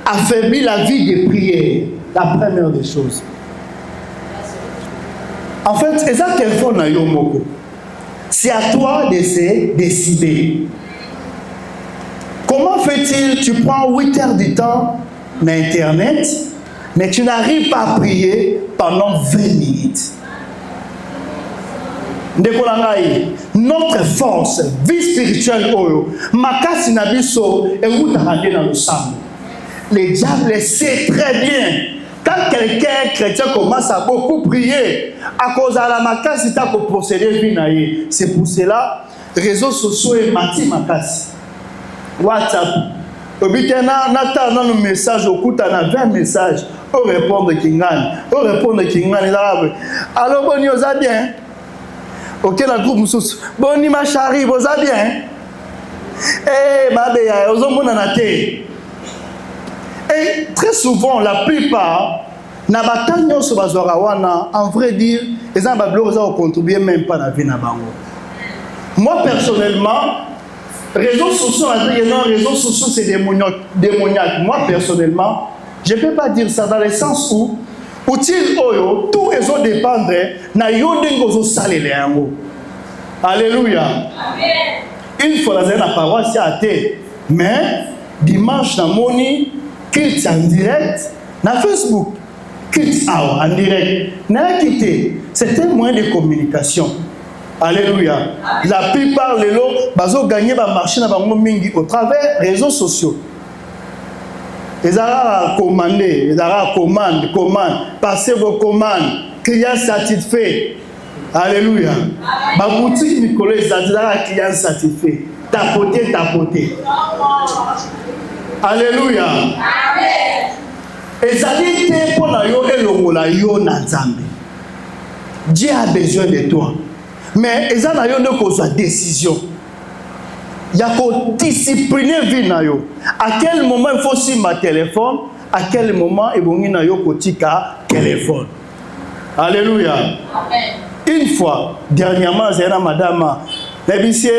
affaiblissent la vie des prières. La première des choses. En fait, c'est ça qu'elle fait dans Yomoko. C'est à toi de se décider. Comment fait-il? Tu prends 8 heures du temps sur Internet, mais tu n'arrives pas à prier pendant 20 minutes. Notre force, vie spirituelle, makasi na biso et vous t'arrêtez dans le sang. Le diable sait très bien. Quand quelqu'un chrétien commence à beaucoup prier, à cause de la makasi, t'as pour procéder vinaïe. C'est pour cela, réseaux sociaux et mati makasi. WhatsApp. Obitena nata dans le message au coup t'as 20 messages. Au répondre Kingan. Au répondre Kingan. Alors bon, vous allez bien. Ok, dans le groupe Moussous. Bon, ni ma chérie, vous allez bien. Eh, ma belle, vous avez mon été. Et très souvent, la plupart, na batanyo sur bazwarawana, en vrai dire, les gens ont contribué même pas dans la vie na bango. Moi personnellement, réseaux sociaux, réseaux sociaux c'est démoniaque. Moi personnellement, je ne peux pas dire ça dans le sens où utile oyo, tout réseau dépend na yondengo salele yango. Alléluia. Amen. Une fois dans la paroisse à thé, mais dimanche na moni culte en direct na Facebook, culte en direct. Na quitté, c'est un moyen de communication. Alléluia. Amen. La plupart les lots bazo gagner ba marché na bango mingi au travers réseaux sociaux. Les Arabes commander, les Arabes commandent, passez vos commandes, client satisfait. Alléluia. Ma boutique Nicolas, les client satisfait. Tapoter. Alléluia. Amen. Et ça dit pour la yo et le yo nanzambe. Dieu a besoin de toi. Mais ils ont une décision. Il y a qu'à discipliner vie na yo. À quel moment il faut si ma téléphone, à quel moment il faut na yo kotika téléphone. Alléluia. Amen. Une fois, dernièrement, j'ai une madame, n'abissé,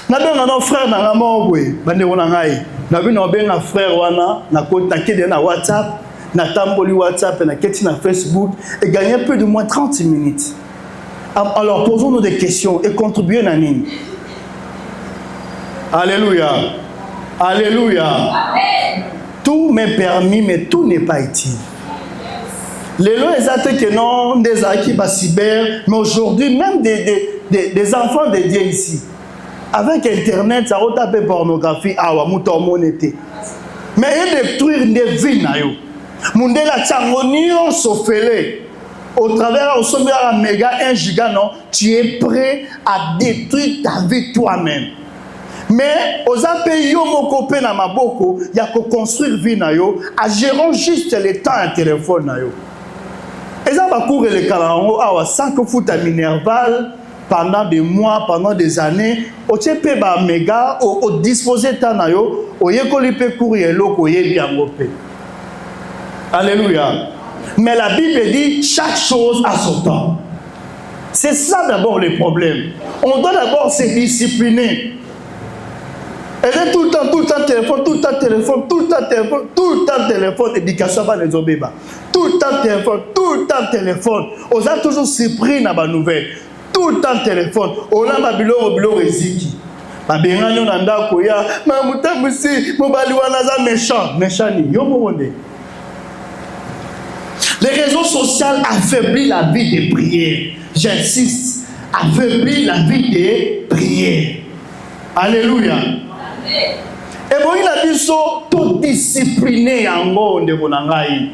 n'abien nos frères na ngamobwe, bande wonangai, n'abien nos frères wana, na kede na WhatsApp, na tamboli WhatsApp, na keti na Facebook, et gagner plus de moins 30 minutes. Alors posons-nous des questions et contribuons à nous. Alléluia. Alléluia. Amen. Tout m'est permis, mais tout n'est pas utile. Les lois exactes que non, des acquis cyber, mais aujourd'hui, même des enfants de Dieu ici. Avec Internet, ça va taper pornographie, mais il détruire des vies. Mundela Tchangonion s'offele. Au travers au sommet à méga 1 giga, non, tu es prêt à détruire ta vie toi-même. Mais aux pays yomoko pe na maboko, il y a qu'à construire vie na yo, à gérer juste le temps à téléphone na yo. Et ça va courir les calango, ah, sans que fout à Minerval pendant des mois, pendant des années, au tchepe ba méga, au disposer temps na yo, au yekoli pe courir l'eau, yebi amopé. Alléluia. Mais la Bible dit chaque chose a son temps. C'est ça d'abord le problème. On doit d'abord se discipliner. Et tout le temps téléphone, éducation va les obéba. Tout le temps téléphone. On a toujours surpris dans la nouvelle. Tout le temps téléphone. On a ma bilo reziki. Ma bengano nanda koya, ma mutamusi, mobali wana méchant ni yo monde. Les réseaux sociaux affaiblissent la vie des prières. J'insiste, affaiblit la vie des prières. Alléluia. Et bon, il a dit ça, tout discipliné en gros de mon angaï.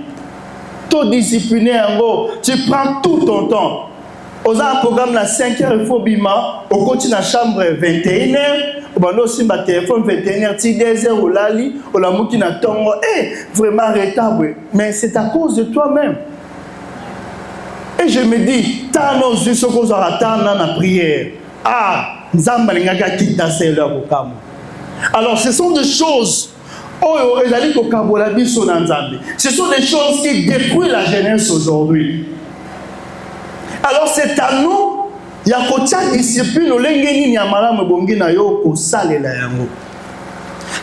Tout discipliné en gros. Tu prends tout ton temps. Aux un programme la 5h, il faut bima. Au continue la chambre 21h. On aussi ma téléphone 21h, 10h au lali, au la mouki na tongo. Eh, vraiment retard, mais c'est à cause de toi-même. Et je me dis, t'as nos yeux sur cause de la prière. Ah, nzamba lingaga kita c'est leur okamo. Alors ce sont des choses. Oh, ce sont des choses qui détruisent la jeunesse aujourd'hui. Alors c'est à nous. Il y a une discipline.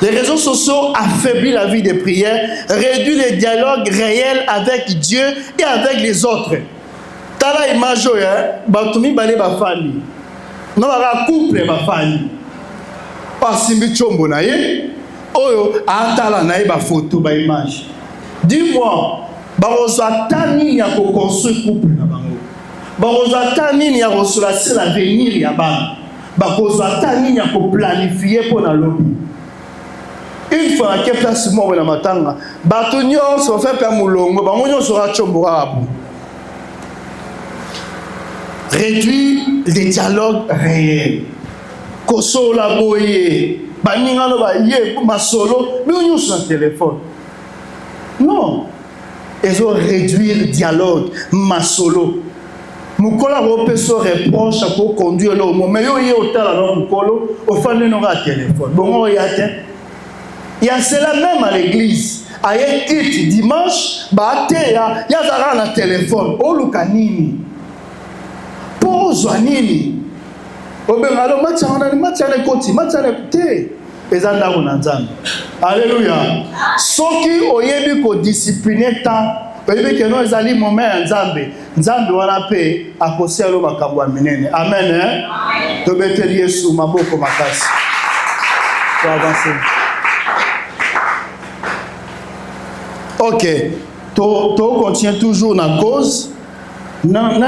Les réseaux sociaux affaiblissent la vie des prières, réduisent les dialogues réels avec Dieu et avec les autres. tala image oyo bato mibale bafandi no baka couple bafandi asimbi tshombo na ye oyo atala na ye bafoto baimage. Dis-moi, bakozwa ta nini ya koconstruire couple na bango, bakozwa ta nini ya kosola sur l'avenir ya bana, bakozwa ta nini ya koplanifie mpo na lobi. Une fois que place moko na matanga bato nyonso fait pe mulongo bango nyonso ra tshombo abu. Réduire les dialogues réels. Kosola boye baninga no ba ye masolo mais on sur un téléphone. Non, ils ont réduit le dialogue masolo. Mukola rope so reproche pour conduire le moment mais yo ye otala no mukolo ofane no ra téléphone. Bon ya te. Il y a cela même à l'église. À un kit dimanche, bah te ya zara na téléphone. O lukanini. Pose nini. Obengalo machana koti machana te. Ezanda unanzana. Alléluia. Soki oyebi ko discipliner temps, oyebi ke no ezali moment nzambe. Nzambe wana pe akoselo makambo ya minene. Amen. Hein? Tobeteli Yesu maboko makasi. Pour avancer. Ok, tu continues toujours dans la cause. L'homme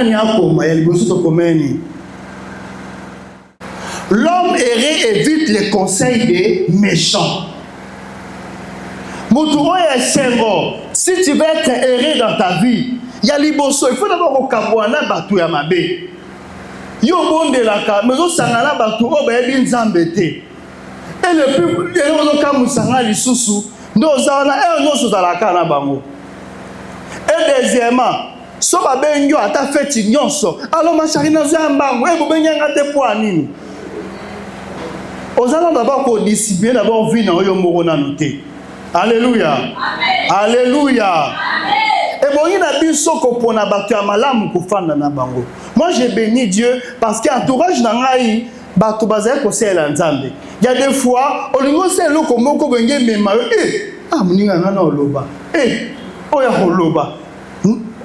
erré évite les conseils des méchants. Si tu veux être erré dans ta vie, il y a liboso, il faut d'abord au kabouana batou ya mabe. Yo bonde la ka, mais au sangala batou o ba bin zambete. Et le plus, il y a un kamu sangala lisusu. Nous avons un kana bango. Et deuxièmement, so ba benyo ata feti nyonso. Alors ma chérie na zambango, e bo benyanga te po anini. Ozala d'abord ko discipliner d'abord vie na yo moko na noté. Alléluia. Amen. Alléluia. Amen. Et bon ina biso ko pona bato ya malamu ko fanda na bango. Moi j'ai béni Dieu parce que entourage na ngai bato bazali ko sela nzambe. Il y a des fois, on lui dit loko moko benge mema muninga ngana oloba oya oloba.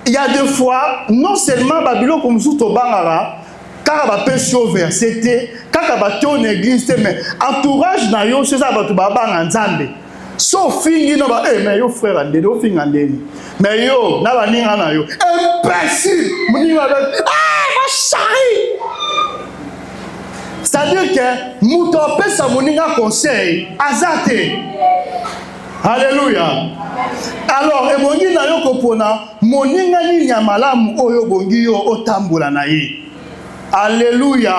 Il y a des fois non seulement babilo comme sous to bangara car ba pesio verset kaka ba to église mais entourage na yo c'est ça bato ba banga nzambe. So fingi no ba mais yo frère ande do finga ndeni. Mais yo na ba ninga na yo imbécile muninga ma chérie. C'est-à-dire que Mouto pesa moninga conseil azate. Alléluia. Alors ebongi na yo kopona moninga ni nyamalamu oyo bongi yo otambola na ye. Alléluia.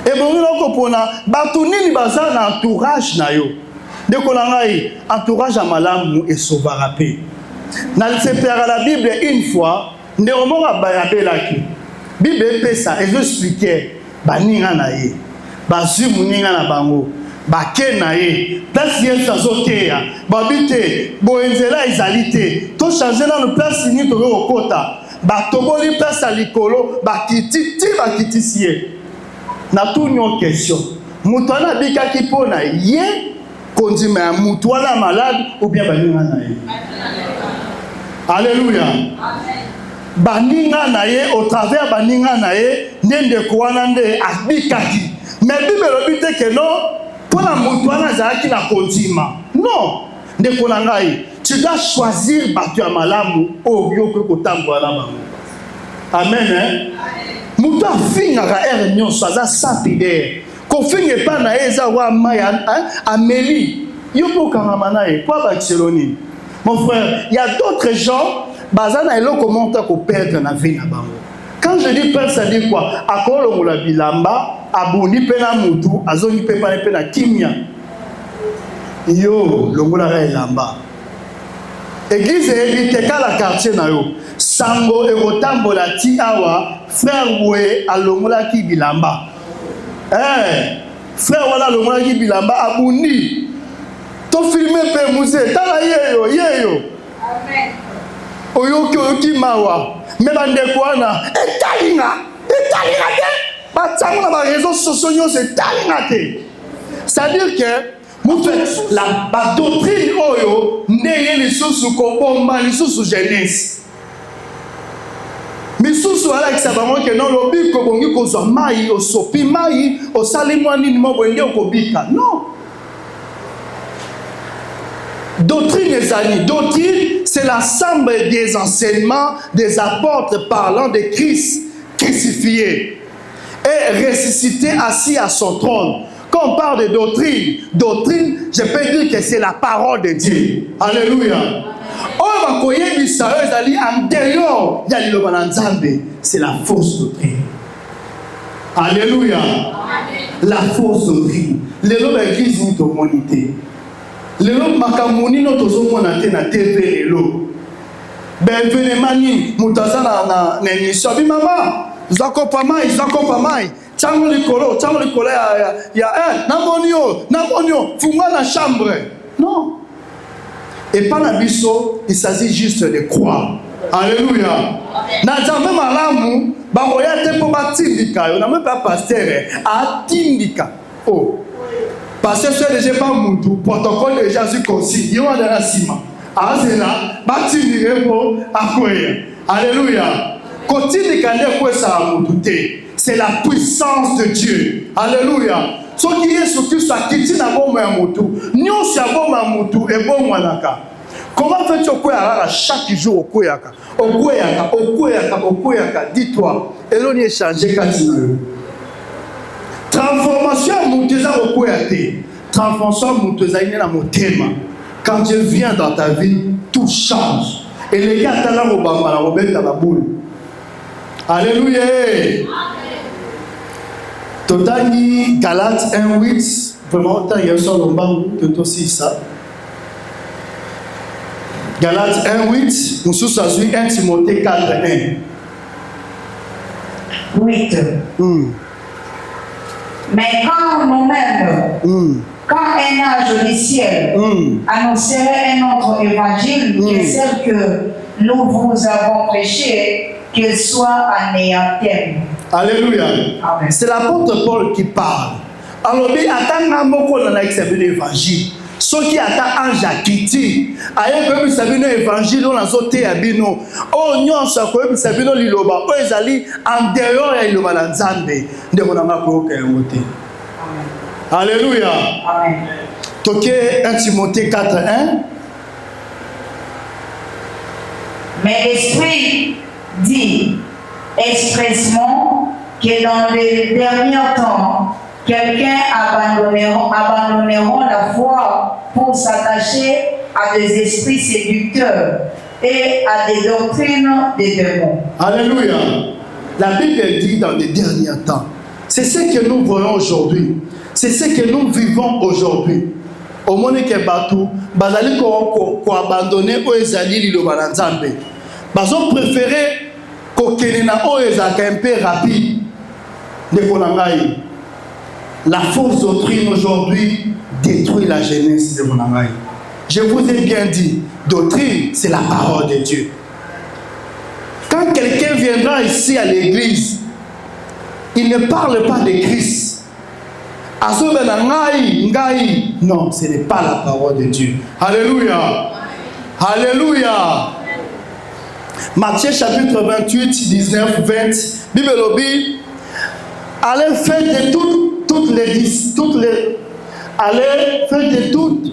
Ebongi na kopona batu nini baza na entourage na yo. Ndeko na ngai entourage malamu et sauvera paix. Na sepera la Bible une fois ndeomonga bayabelaki. Bible pesa et expliquer baninga na ye bazwi muninga na bango bake na ye place yesu azoteya babite boenzela ezali te to changer na place ni to kokota batoboli place ya likolo bakiti ti bakitisi ye na tout une question mutu wana bikaki mpona ye kondima ya mutu wana malade ou bien baninga na ye. Alléluia. Baninga na ye au travers baninga na ye nende kwana nde abikaki mais bible lobite ke non pour la mutu wana zaki na kontima non nde kona ngai tu dois choisir batu ya malamu oyo ko tambola na bango. Amen. Hein? Mutu afingaka ere nyonso aza sapide ko finge pa na ye za wa maya ameli yo ko kangama na ye kwa Barcelone. Mon frère, il y a d'autres gens bazana eloko monta ko perdre na vie na bango. Quand je dis perdre, ça dit quoi? Akolo ngula bilamba abuni pena mutu azoni pepa pena kimia. Yo longola ra elamba. Église ebite kala quartier na yo. Sango ekotambola ti awa frère we alongola ki bilamba. Frère wala alongola ki bilamba abundi. To filmer pe musée tala yeyo. Amen. Oyoki mawa me bandeko wana etalinga te batsango na ba réseaux sociaux nyonso etalinga te. C'est-à-dire que la doctrine oyo ndeye lisusu kobomba lisusu jeunesse misusu alakisa bango ke non lobiko bongi kozwa mai osopi mai osali mwa nini mo boye nde okobika. Non. Doctrine les amis, doctrine c'est l'ensemble des enseignements des apôtres parlant de Christ crucifié et ressuscité assis à son trône. Quand on parle de doctrine, doctrine, je peux dire que c'est la parole de Dieu. Alléluia. C'est la fausse doctrine. Alléluia. La fausse doctrine. Les gens de l'église ont communauté. Les gens makamuni no tozomona te na TV lelo. Ben venema ni mutaza na émission bi mama, zako pa mai. Chango likolo ya namonio, funga na chambre. Non. Et pas la biso, il s'agit juste de croire. Alléluia. Na jambe malamu, ba oyate po batindika, on n'a même pas pasteur, a tindika. Oh. Parce que c'est déjà pas moutou, protocole déjà sur consigne, il y a de la ciment. Azela, batindika po akoya. Alléluia. Continue à quoi ça a moutou. C'est la puissance de Dieu. Alléluia. Ce qui est ce qui soit quitté na bon moutou. Nous sommes bon moutou et bon wanaka. Comment fais-tu à chaque jour au koyaka? Dis-toi, et l'on y est changé quand tu veux. Transformation mouteza au koyate. Transformation mouteza ine na motema. Quand Dieu vient dans ta vie, tout change. Et les gars t'as là au bamba la robette à la boule. Alléluia. Totali Galates 1:8. Vraiment, il y a sur le banc que aussi ça. Galates 1:8. Nous sommes sur 1 Timothée 4:1. 8. Mais quand nous-mêmes, quand un ange du ciel annoncerait un autre évangile qui est celle que nous vous avons prêché, qu'il soit anéanti. Alléluia. C'est l'apôtre Paul qui parle. Alors, il attend un mot qu'on a accepté l'évangile. Ce qui attend ange à quitter. Ailleurs, comme vous savez, l'évangile, on a sauté à Bino. Oh, nous, on sait que vous savez, l'Iloba. Oh, ils allaient en dehors de l'Iloba dans Zambé. De mon amour, alléluia. Amen. Toqué 1 Timothée 4:1. Mais l'Esprit dit expressement que dans les derniers temps, quelqu'un abandonneront la foi pour s'attacher à des esprits séducteurs et à des doctrines des démons. Alléluia. La Bible dit dans les derniers temps. C'est ce que nous voyons aujourd'hui. C'est ce que nous vivons aujourd'hui. Au monde que Batou, Bazali ko abandonner au Ezali Liloba na Nzambe. Bazon préféré ko kenina o ezaka un peu rapide. Ndekonangai. La fausse doctrine aujourd'hui détruit la jeunesse de mon ami. Je vous ai bien dit, doctrine, c'est la parole de Dieu. Quand quelqu'un viendra ici à l'église, il ne parle pas de Christ. Non, ce n'est pas la parole de Dieu. Alléluia. Alléluia. Matthieu chapitre 28, 19, 20. Bible dit, allez faire de toutes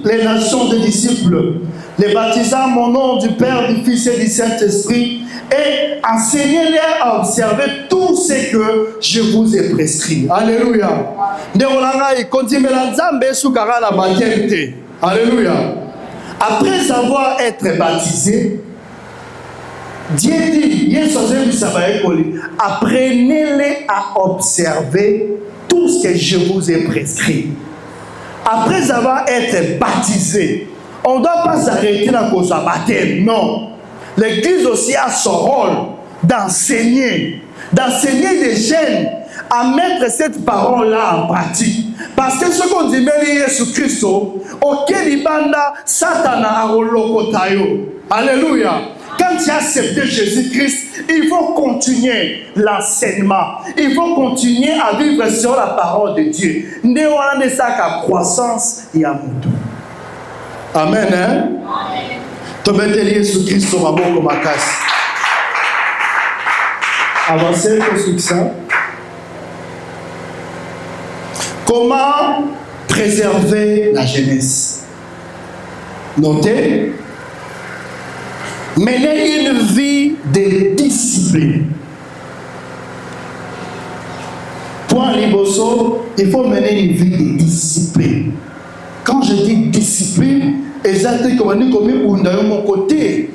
les nations des disciples, les baptisant mon nom du Père, du Fils et du Saint-Esprit, et enseignez-les à observer tout ce que je vous ai prescrit. Alléluia. Alléluia. Après avoir été baptisé, Dieu dit, apprenez-les à observer tout ce que je vous ai prescrit. Après avoir été baptisé, on ne doit pas s'arrêter dans le baptême, non. L'Église aussi a son rôle d'enseigner les jeunes à mettre cette parole-là en pratique. Parce que ce qu'on dit, mais Jésus-Christ, auquel il banda Satana a rolokotayo. Alléluia. Quand tu as accepté Jésus-Christ, il faut continuer l'enseignement. Il faut continuer à vivre sur la parole de Dieu. Ne on a ça qu'à croissance et à tout. Amen. Hein? Tu veux dire Jésus-Christ au maboko makasi. Avancez sur ça. Comment préserver la jeunesse? Notez, mener une vie de discipline. Point Liboso, il faut mener une vie de discipline. Quand je dis discipline, exactement comme mon côté,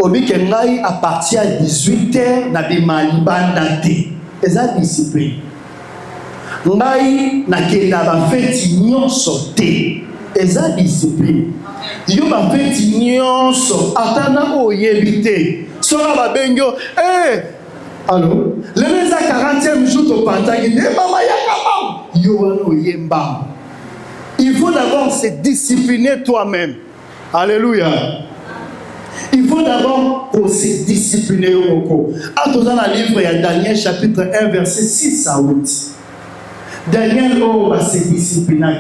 à partir de 18h, na bimaliban date. C'est ça discipline. Ngai na kenda ba feti nyonso te. C'est ça discipline. Yo ba feti nyonso atana oyebite. Sora ba bengo allô, le 40e jour au Pantagine, maman yakabam. Yo wana oyemba. Il faut d'abord se discipliner toi-même. Alléluia. Il faut d'abord se discipliner au cours. Dans le livre, il y a Daniel chapitre 1, verset 6 à 8. Daniel va se discipliner.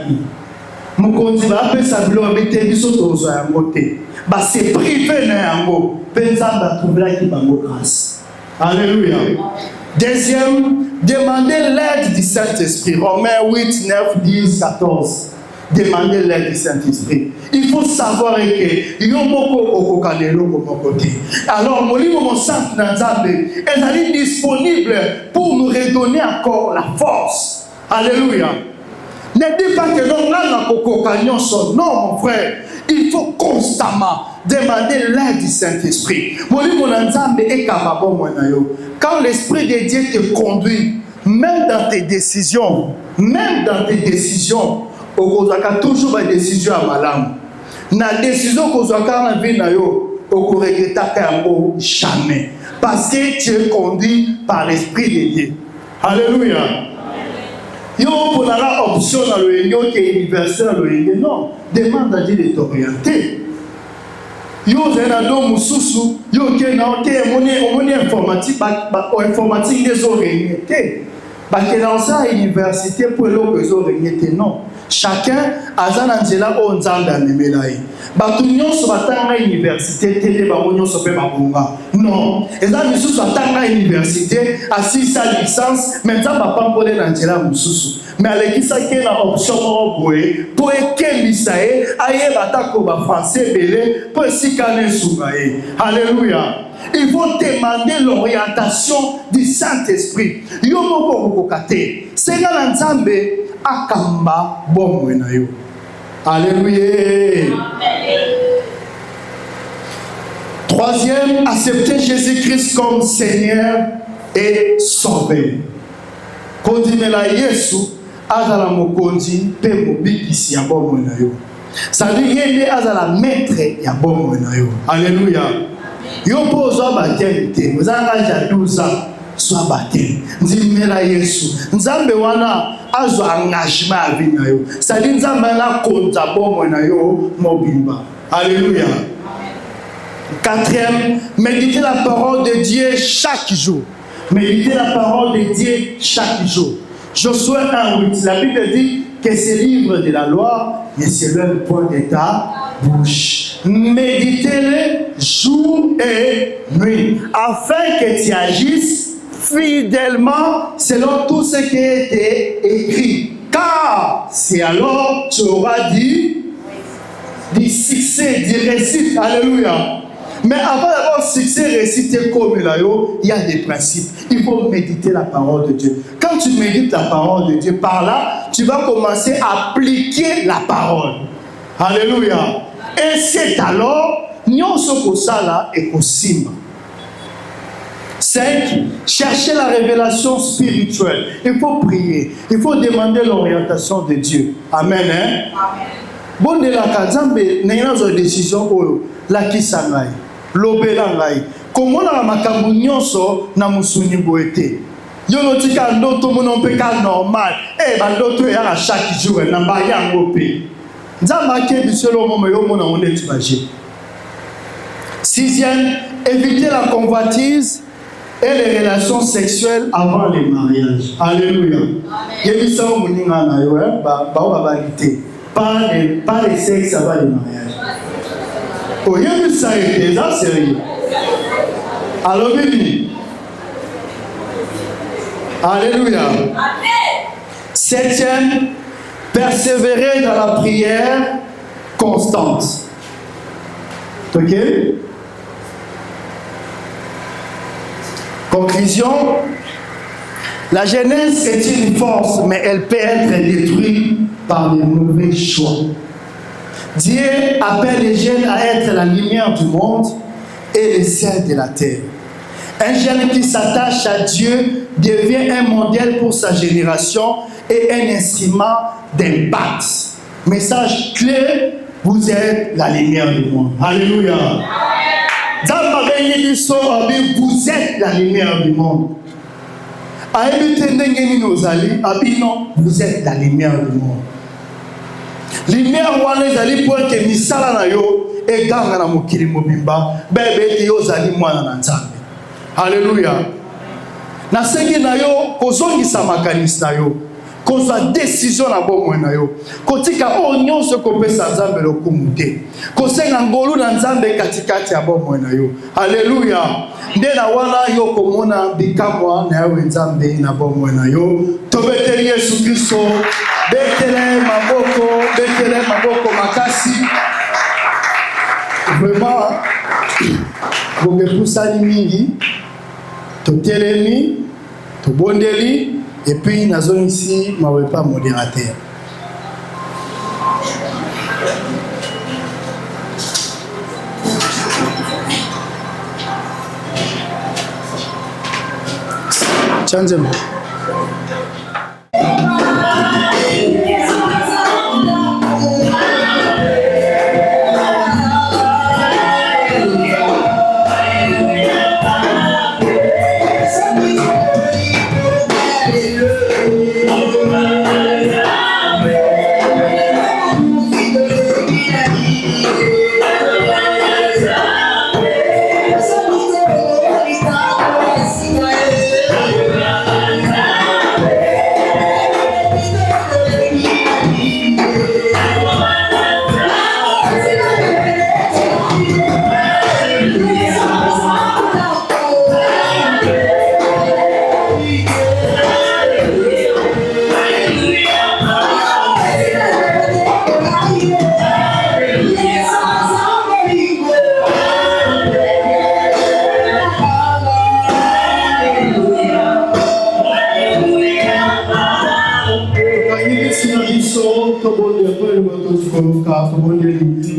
Mokonzi va appeler sa gloire, mais tu es biso à côté. Va se priver na yango. Pensa va trouver qui va grâce. Alléluia. Deuxième, demandez l'aide du Saint-Esprit. Romains 8, 9, 10, 14. Demandez l'aide du Saint-Esprit. Il faut savoir que alors, mon livre, mon Saint Nzambe, est disponible pour nous redonner encore la force. Alléluia. Ne dis pas que non, non, mon frère. Il faut constamment demander l'aide du Saint-Esprit. Mon livre, mon Nzambe est capable. Quand l'Esprit de Dieu te conduit, même dans tes décisions, on a toujours une décision à malam. La décision qu'on a dans la vie, on ne regrette jamais. Parce que tu es conduit par l'Esprit de Dieu. Alléluia. Yo pour la option dans le Yengo qui est universel dans le Yengo. Non, demande à Dieu de t'orienter. Yo zenado mususu, yo qui est informatique, informatique des orientés. Parce que dans sa université, pour les orientés, non. Chacun a un angela au nzambe amemelaye. Batunyo so batanga université télé bangonyo so pe babonga. Non, eza misusu atanga université assisa licence maintenant papa mpole na angela mususu. Mais alekisa ke na option mo boye pour ekembisa ye aye batako ba français belé pour sikane subaye. Alléluia. Il faut demander l'orientation du Saint-Esprit. Yo moko kokate. Senga na nzambe akamba bomo na yo. Alléluia. Troisième, accepter Jésus-Christ comme Seigneur et Sauveur. Kondimela Yesu azala mokonzi pe mobikisi ya bomo na yo. Ça veut dire yeye azala maître ya bomo na yo. Alléluia. Yo pozo baptême te. Vous avez déjà 12 ans. Soit baptême. Nzimela Yesu. Nzambe wana azo engagement avec na yo. Ça dit nzambe na konta bomo na yo mobimba. Alléluia. Quatrième, méditer la parole de Dieu chaque jour. Méditer la parole de Dieu chaque jour. Josué 1:8. La Bible dit que ce livre de la loi ne se lève point de ta bouche. Méditez-le jour et nuit, afin que tu agisses fidèlement selon tout ce qui a été écrit. Car c'est alors tu auras du succès, du réussite. Alléluia. Mais avant d'avoir succès, réussite comme là, il y a des principes. Il faut méditer la parole de Dieu. Quand tu médites la parole de Dieu, par là, tu vas commencer à appliquer la parole. Alléluia. Et c'est alors, nyonso kosala et kosimba. 5. Chercher la révélation spirituelle. Il faut prier. Il faut demander l'orientation de Dieu. Amen. Hein? Bon de la kazambe, n'ayons une décision où la kisangai, l'obelangai. Comment la makambu nyonso na musuni boete. Yonotika ndoto monompeka normal. Eh bandoto ya chaque jour na mbaya ngope. Sixième, éviter la convoitise et les relations sexuelles avant le mariage. Alléluia. Pas les sexes avant le mariage. Oh, il y a ça, c'est sérieux. Alors, bibi. Alléluia. Septième, persévérer dans la prière constante. Ok? Conclusion, la jeunesse est une force, mais elle peut être détruite par de mauvais choix. Dieu appelle les jeunes à être la lumière du monde et le sel de la terre. Un jeune qui s'attache à Dieu devient un modèle pour sa génération et un instrument d'impact. Message clé, vous êtes la lumière du monde. Alléluia. Vous êtes la lumière du monde. Vous êtes la lumière du monde. Lumière wana ezali pour que misala na yo eganga na mokili mobimba bebe yo zali mwana na Nzambe. Alléluia. Na sengi na yo kozongisa makanisi na yo, kozwa décision na bomoi na yo, kotika o nyonso kopesa Nzambe lokumu te, kosenga ngolu na Nzambe katikati ya bomoi na yo. Alléluia. Nde na wana yo komona bikamwa na yo Nzambe na bomoi na yo. Tobeteli Yesu Kristo, betele maboko makasi. Vraiment, bongepusani mingi, totelemi, tobondeli, et puis nazoni ici mawepa modérateur. Chanzema.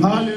Hallelujah.